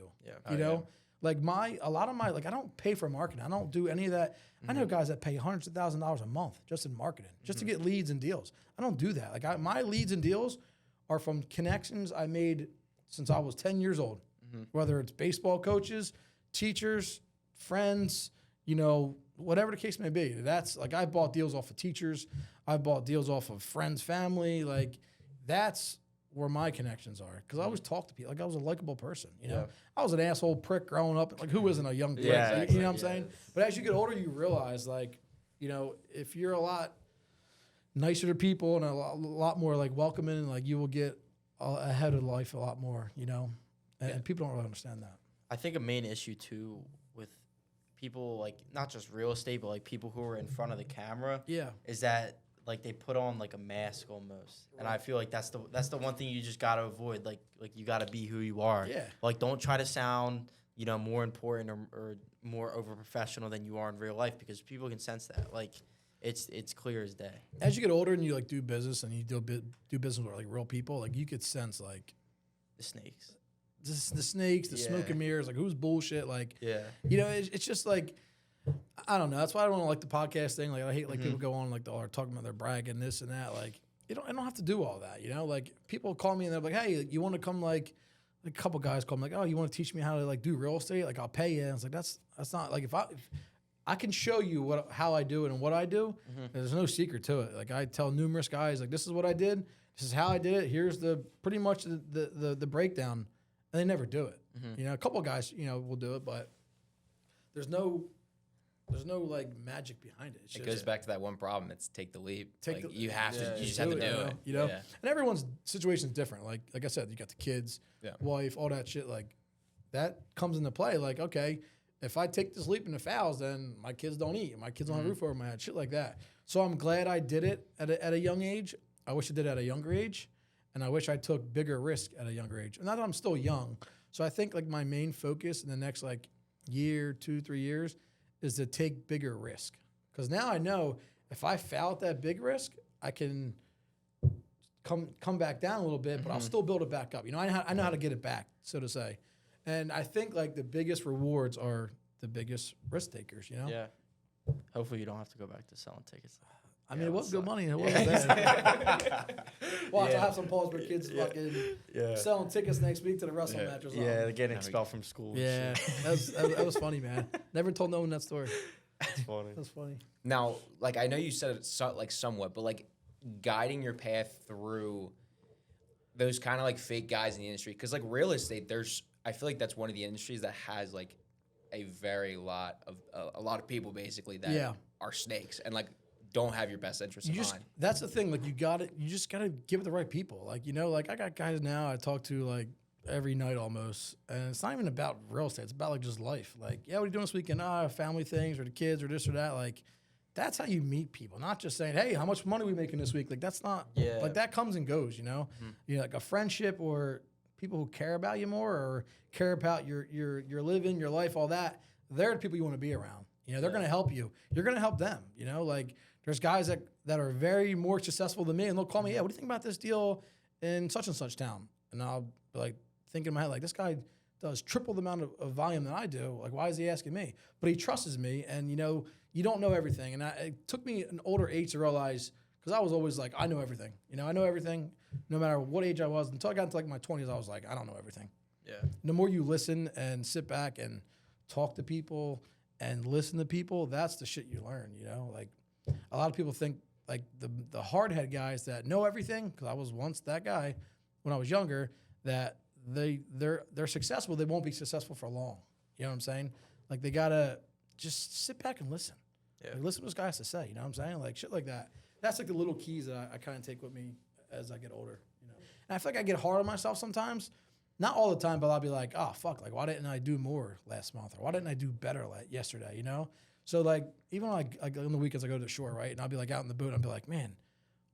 like a lot of my, like I don't pay for marketing. I don't do any of that. I know guys that pay hundreds of $1,000s a month just in marketing, just to get leads and deals. I don't do that. Like my leads and deals are from connections I made since I was 10 years old, whether it's baseball coaches, teachers, friends, whatever the case may be. That's like, I bought deals off of teachers. I bought deals off of friends, family. Like that's where my connections are. Cause I always talk to people. Like I was a likable person, I was an asshole prick growing up. Like who isn't a young prick? You know what I'm saying? But as you get older, you realize like, if you're a lot nicer to people and a lot more like welcoming, like you will get ahead of life a lot more, and people don't really understand that. I think a main issue too with people, like not just real estate, but like people who are in front of the camera, is that like they put on like a mask almost, and I feel like that's the one thing you just gotta avoid. Like you gotta be who you are. Yeah. Like don't try to sound more important or more over professional than you are in real life, because people can sense that. Like it's clear as day. As you get older and you like do business and you do business with like real people, like you could sense like The snakes. the snakes, the smoke and mirrors, like who's bullshit, like it's just like I don't know. That's why I don't like the podcast thing. Like I hate like people go on like are talking about their bragging this and that. Like I don't have to do all that. Like people call me and they're like, hey, you want to come like a couple guys call me like, oh, you want to teach me how to like do real estate? Like I'll pay you. And it's like that's not like if I can show you how I do it and what I do. There's no secret to it. Like I tell numerous guys like this is what I did. This is how I did it. Here's the pretty much the breakdown, and they never do it. A couple of guys will do it, but there's no like magic behind it. It goes back to that one problem. It's take the leap. You just have to do it. And everyone's situation is different. Like I said, you got the kids, wife, all that shit. Like that comes into play. Like okay, if I take this leap into fouls, then my kids don't eat. My kids don't have a roof over my head. Shit like that. So I'm glad I did it at a young age. I wish I did it at a younger age, and I wish I took bigger risk at a younger age. And not that I'm still young. So I think like my main focus in the next like year, 2-3 years is to take bigger risk. Because now I know if I foul at that big risk, I can come back down a little bit, but I'll still build it back up. I know how to get it back, so to say. And I think like the biggest rewards are the biggest risk takers, Yeah. Hopefully you don't have to go back to selling tickets. I mean, it was good money. It wasn't bad. Watch, I'll have some Paulsboro kids fucking selling tickets next week to the wrestling match or something. Yeah, they're getting expelled from school. Yeah, that was funny, man. Never told no one that story. That's funny. That's funny. Now, like I know you said it like somewhat, but like guiding your path through those kind of like fake guys in the industry, because like real estate, I feel like that's one of the industries that has like a lot of people basically that are snakes and like don't have your best interest in mind. That's the thing. Like you just gotta give it the right people. Like like I got guys now I talk to like every night almost. And it's not even about real estate. It's about like just life. Like, yeah, what are you doing this weekend? Family things or the kids or this or that. Like, that's how you meet people. Not just saying, hey, how much money are we making this week? Like, that's not, like that comes and goes, you know? You know, like a friendship or people who care about you more or care about your living, your life, all that. They're the people you want to be around. You know, they're going to help you. You're going to help them. You know, like there's guys that are very more successful than me, and they'll call me, yeah, what do you think about this deal in such and such town? And I'll be like thinking in my head, like, this guy does triple the amount of volume than I do. Like, why is he asking me? But he trusts me, and, you know, you don't know everything. And it took me an older age to realize, because I was always like, I know everything. You know, I know everything no matter what age I was. Until I got into like my 20s, I was like, I don't know everything. Yeah. The more you listen and sit back and talk to people and listen to people, that's the shit you learn, you know? Like, a lot of people think, like, the hard-head guys that know everything, because I was once that guy when I was younger, that they're successful, they won't be successful for long. You know what I'm saying? Like, they got to just sit back and listen. Yeah. Like, listen to what this guy has to say, you know what I'm saying? Like, shit like that. That's, like, the little keys that I kind of take with me as I get older, you know? And I feel like I get hard on myself sometimes. Not all the time, but I'll be like, oh, fuck, like, why didn't I do more last month? Or why didn't I do better yesterday, you know? So, like, even like on the weekends I go to the shore, right? And I'll be, like, out in the boat, and I'll be like, man,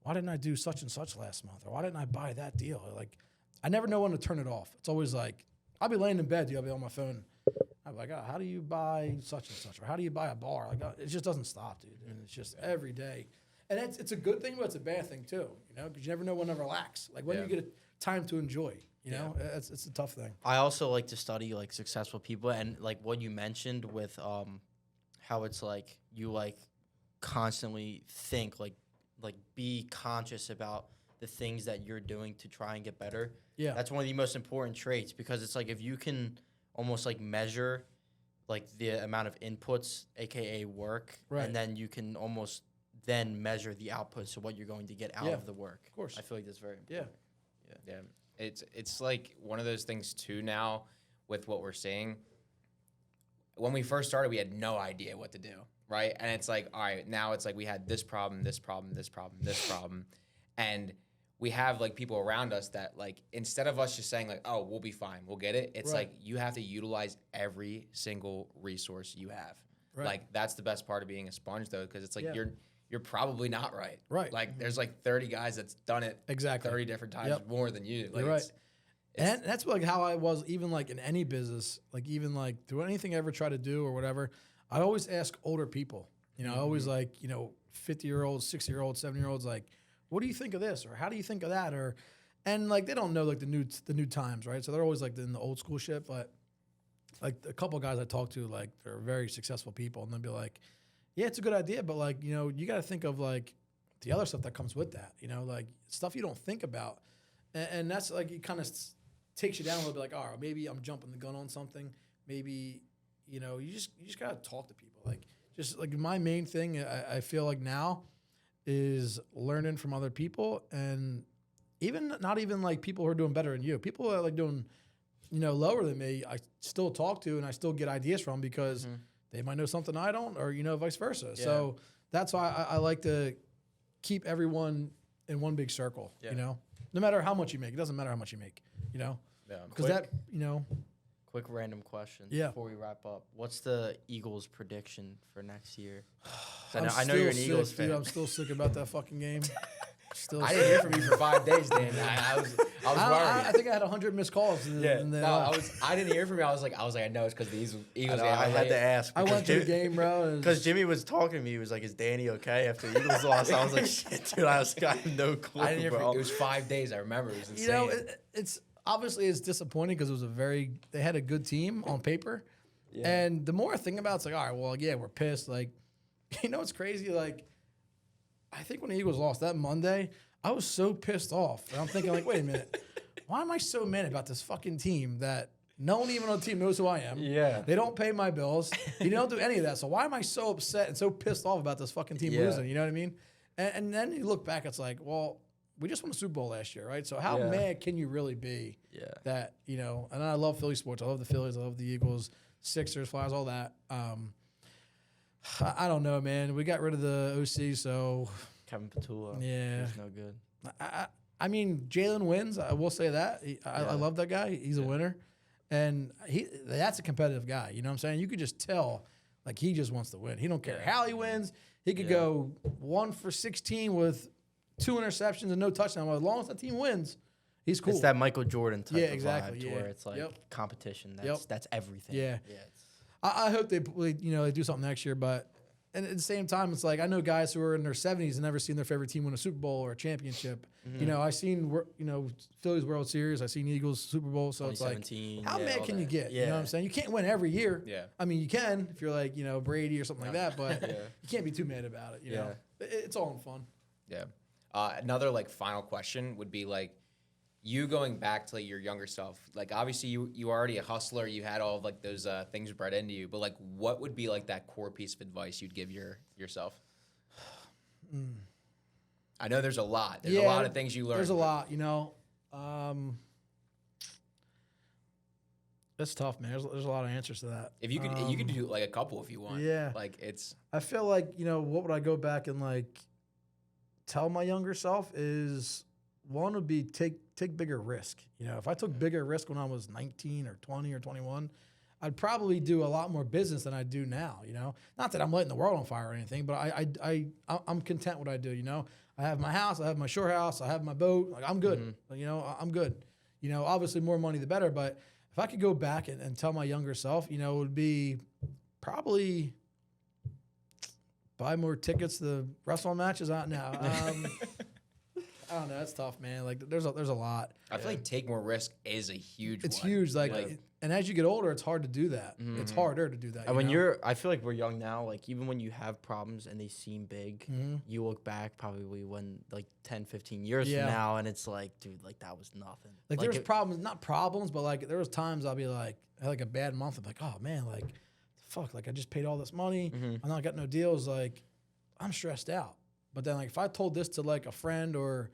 why didn't I do such and such last month? Or why didn't I buy that deal? Or, like, I never know when to turn it off. It's always like, I'll be laying in bed, dude, I'll be on my phone. I'll be like, oh, how do you buy such and such? Or how do you buy a bar? Like, it just doesn't stop, dude. And it's just every day. And it's a good thing, but it's a bad thing, too, you know? Because you never know when to relax. Like, when do you get time to enjoy? You know, it's a tough thing. I also like to study like successful people, and like what you mentioned with how it's like you like constantly think like be conscious about the things that you're doing to try and get better. Yeah, that's one of the most important traits, because it's like if you can almost like measure like the amount of inputs, aka work, and then you can almost then measure the outputs of what you're going to get out of the work. Of course, I feel like that's very important. Yeah. It's like one of those things too now with what we're seeing. When we first started, we had no idea what to do, right? And it's like, all right, now it's like we had this problem, this problem, this problem, this problem. And we have like people around us that like, instead of us just saying like, oh, we'll be fine, we'll get it. It's like you have to utilize every single resource you have. Right. Like that's the best part of being a sponge though, because it's like you're probably not right. Right. Like there's like 30 guys that's done it 30 different times more than you. Like, you're right. And that's like how I was even like in any business, like even like through anything I ever try to do or whatever, I always ask older people, you know, I always like, you know, 50-year-olds, 60-year-olds, 70-year-olds, like, what do you think of this? Or how do you think of that? Or, and like, they don't know like the new times, right? So they're always like in the old school shit, but like a couple of guys I talk to, like they're very successful people, and they'll be like, yeah, it's a good idea, but like, you know, you got to think of like the other stuff that comes with that, you know, like stuff you don't think about. And that's like, it kind of takes you down a little bit like, all right, maybe I'm jumping the gun on something. Maybe, you know, you just got to talk to people. Like, just like my main thing, I feel like now is learning from other people, and even not even like people who are doing better than you. People that are like doing, you know, lower than me, I still talk to and I still get ideas from, because they might know something I don't, or, you know, vice versa. Yeah. So that's why I like to keep everyone in one big circle, you know, no matter how much you make. It doesn't matter how much you make, you know, because that, you know. Quick random question before we wrap up. What's the Eagles' prediction for next year? I know you're an Eagles fan. Dude, I'm still sick about that fucking game. I didn't hear from you for 5 days, Dan. I was worried. I think I had 100 missed calls. I didn't hear from you. I was like, I know it's because the Eagles game. I had to ask. I went to the game, bro. Because Jimmy was talking to me. He was like, "Is Danny okay after the Eagles lost?" I was like, "Shit, dude, I have no clue." I didn't hear from you. It was 5 days. I remember. It was insane. You know, it's obviously it's disappointing because it was they had a good team on paper. Yeah. And the more I think about it, it's like, all right, well, yeah, we're pissed. Like, you know, it's crazy. Like, I think when the Eagles lost that Monday, I was so pissed off. And I'm thinking, like, wait a minute. Why am I so mad about this fucking team that no one even on the team knows who I am? Yeah. They don't pay my bills. You don't do any of that. So why am I so upset and so pissed off about this fucking team losing? You know what I mean? And then you look back, it's like, well, we just won a Super Bowl last year, right? So how mad can you really be that, you know, and I love Philly sports. I love the Phillies. I love the Eagles, Sixers, Flyers, all that. I don't know, man. We got rid of the OC, so. Kevin Petula. Yeah. He's no good. I mean, Jalen wins. I will say that. I love that guy. He's a winner. And that's a competitive guy. You know what I'm saying? You could just tell, like, he just wants to win. He don't care how he wins. He could go 1 for 16 with 2 interceptions and no touchdown. As long as the team wins, he's cool. It's that Michael Jordan type of exactly, vibe where it's like competition. That's everything. Yeah. I hope they do something next year, but and at the same time, it's like I know guys who are in their 70s and never seen their favorite team win a Super Bowl or a championship. You know, I seen Phillies World Series, I seen Eagles Super Bowl, so it's like how mad can you get? You know what I'm saying? You can't win every year. Yeah. I mean, you can if you're like Brady or something like that, but you can't be too mad about it. You know, it's all in fun. Yeah. Another like final question would be like, you going back to like your younger self, like obviously you were already a hustler, you had all of like those things bred into you, but like what would be like that core piece of advice you'd give yourself? I know there's a lot. There's a lot of things you learned. There's a lot, It's tough, man. There's a lot of answers to that. If you could do like a couple if you want. Yeah. Like it's. I feel like what would I go back and like tell my younger self is one would be take bigger risk. If I took bigger risk when I was 19 or 20 or 21, I'd probably do a lot more business than I do now. Not that I'm lighting the world on fire or anything, but I'm content what I do. I have my house, I have my shore house, I have my boat. Like I'm good. I'm good. Obviously more money the better. But if I could go back and tell my younger self, it would be probably buy more tickets to the wrestling matches out now. I don't know. That's tough, man. Like there's a lot. I feel like take more risk is a huge. It's one. huge. And as you get older, it's hard to do that. It's harder to do that. And I feel like we're young now. Like even when you have problems and they seem big, you look back probably when like 10, 15 years from now, and it's like, dude, like that was nothing. Like there's problems, not problems, but like there was times I'll be like, I had like a bad month. I'm like, oh man, like, fuck, like I just paid all this money. I'm not getting no deals. Like I'm stressed out. But then like if I told this to like a friend or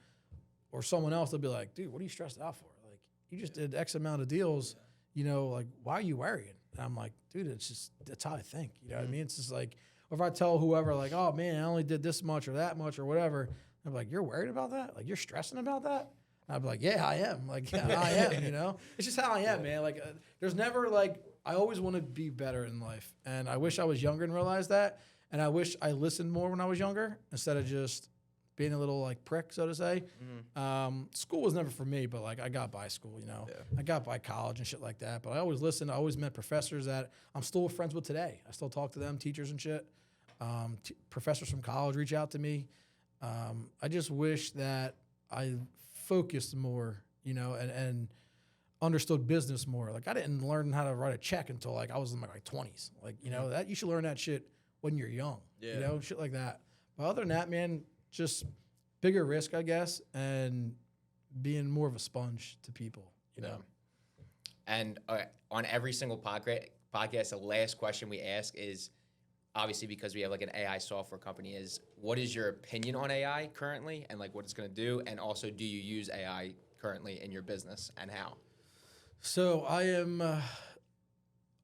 someone else, they'll be like, dude, what are you stressed out for? Like you just did X amount of deals. Like, why are you worrying? And I'm like, dude, that's how I think. You know what I mean? It's just like, if I tell whoever, like, oh, man, I only did this much or that much or whatever, I'm like, you're worried about that? Like, you're stressing about that? And I'd be like, yeah, I am. Like, yeah, I am, It's just how I am, man. Like, there's never, like, I always want to be better in life. And I wish I was younger and realized that. And I wish I listened more when I was younger instead of just being a little like prick, so to say. School was never for me, but like I got by school, I got by college and shit like that. But I always listened. I always met professors that I'm still friends with today. I still talk to them, teachers and shit. Professors from college reach out to me. I just wish that I focused more, and understood business more. Like I didn't learn how to write a check until like I was in my 20s. Like, that you should learn that shit when you're young, shit like that. But other than that, man, just bigger risk, I guess, and being more of a sponge to people, And on every single podcast, the last question we ask is, obviously because we have like an AI software company, is what is your opinion on AI currently and like what it's going to do? And also, do you use AI currently in your business and how? So I am,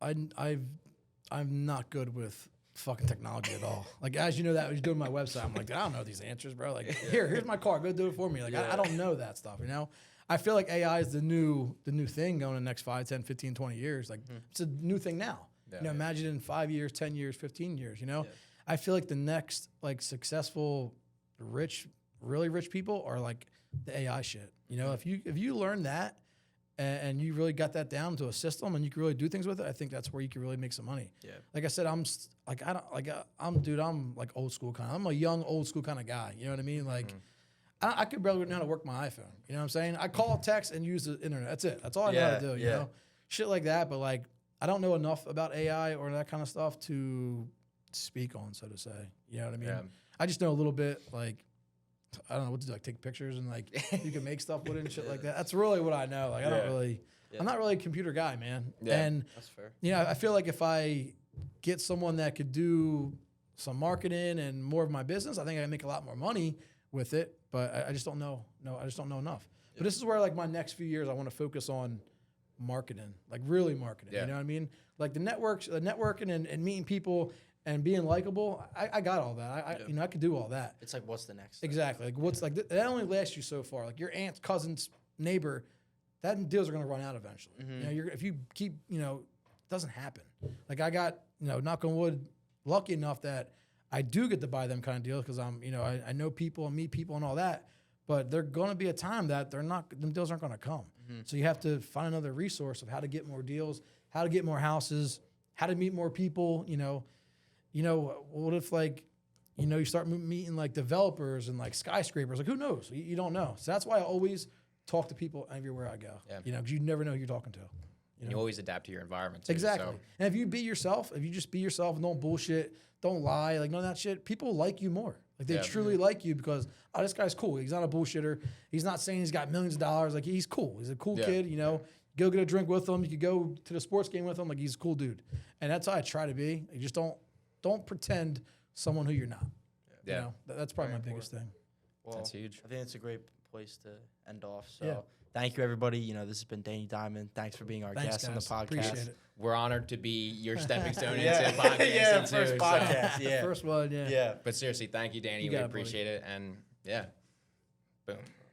I'm not good with fucking technology at all. Like, as you know, that was doing my website. I'm like, I don't know these answers, bro. Like, here's my card. Go do it for me. Like, I don't know that stuff, I feel like AI is the new thing going in the next 5, 10, 15, 20 years. Like, it's a new thing now. Imagine in 5 years, 10 years, 15 years, I feel like the next, like, successful, really rich people are, like, the AI shit. If you learn that, and you really got that down to a system, and you can really do things with it, I think that's where you can really make some money. Yeah. Like I said, I'm like old school kind of. I'm a young old school kind of guy. You know what I mean? Like, I could barely know how to work my iPhone. You know what I'm saying? I call, text, and use the internet. That's it. That's all I know how to do. Shit like that. But like, I don't know enough about AI or that kind of stuff to speak on, so to say. You know what I mean? Yeah. I just know a little bit. Like, I don't know what to do, like take pictures and like you can make stuff with it and shit like that. That's really what I know. Like I'm not really a computer guy, man. Yeah, and that's fair. I feel like if I get someone that could do some marketing and more of my business, I think I can make a lot more money with it. But I just don't know. No, I just don't know enough. Yeah. But this is where like my next few years I want to focus on marketing, like really marketing. Yeah. You know what I mean? Like the networking and meeting people and being likable, I got all that. I could do all that. It's like, what's the next thing? Exactly. Like what's like that only lasts you so far. Like your aunt's cousin's neighbor, that deals are going to run out eventually. If you keep, it doesn't happen. Like I got, knock on wood, lucky enough that I do get to buy them kind of deals because I'm, I know people and meet people and all that. But there's going to be a time that them deals aren't going to come. So you have to find another resource of how to get more deals, how to get more houses, how to meet more people. What if you start meeting like developers and like skyscrapers? Like who knows? You don't know. So that's why I always talk to people everywhere I go. Yeah. Because you never know who you're talking to. You always adapt to your environment too. Exactly. So. And if you be yourself, if you just be yourself and don't bullshit, don't lie, like none of that shit, people like you more. Like they truly like you because this guy's cool. He's not a bullshitter. He's not saying he's got millions of dollars. Like he's cool. He's a cool kid. Go get a drink with him. You could go to the sports game with him. Like he's a cool dude. And that's how I try to be. You just don't pretend someone who you're not. Yeah. That's probably my biggest thing. Well, that's huge. I think it's a great place to end off. So thank you, everybody. This has been Danny Diamond. Thanks for being our guest on the podcast. Appreciate it. We're honored to be your stepping stone into the podcast. First podcast. First one, yeah. But seriously, thank you, Danny. We appreciate it. And boom.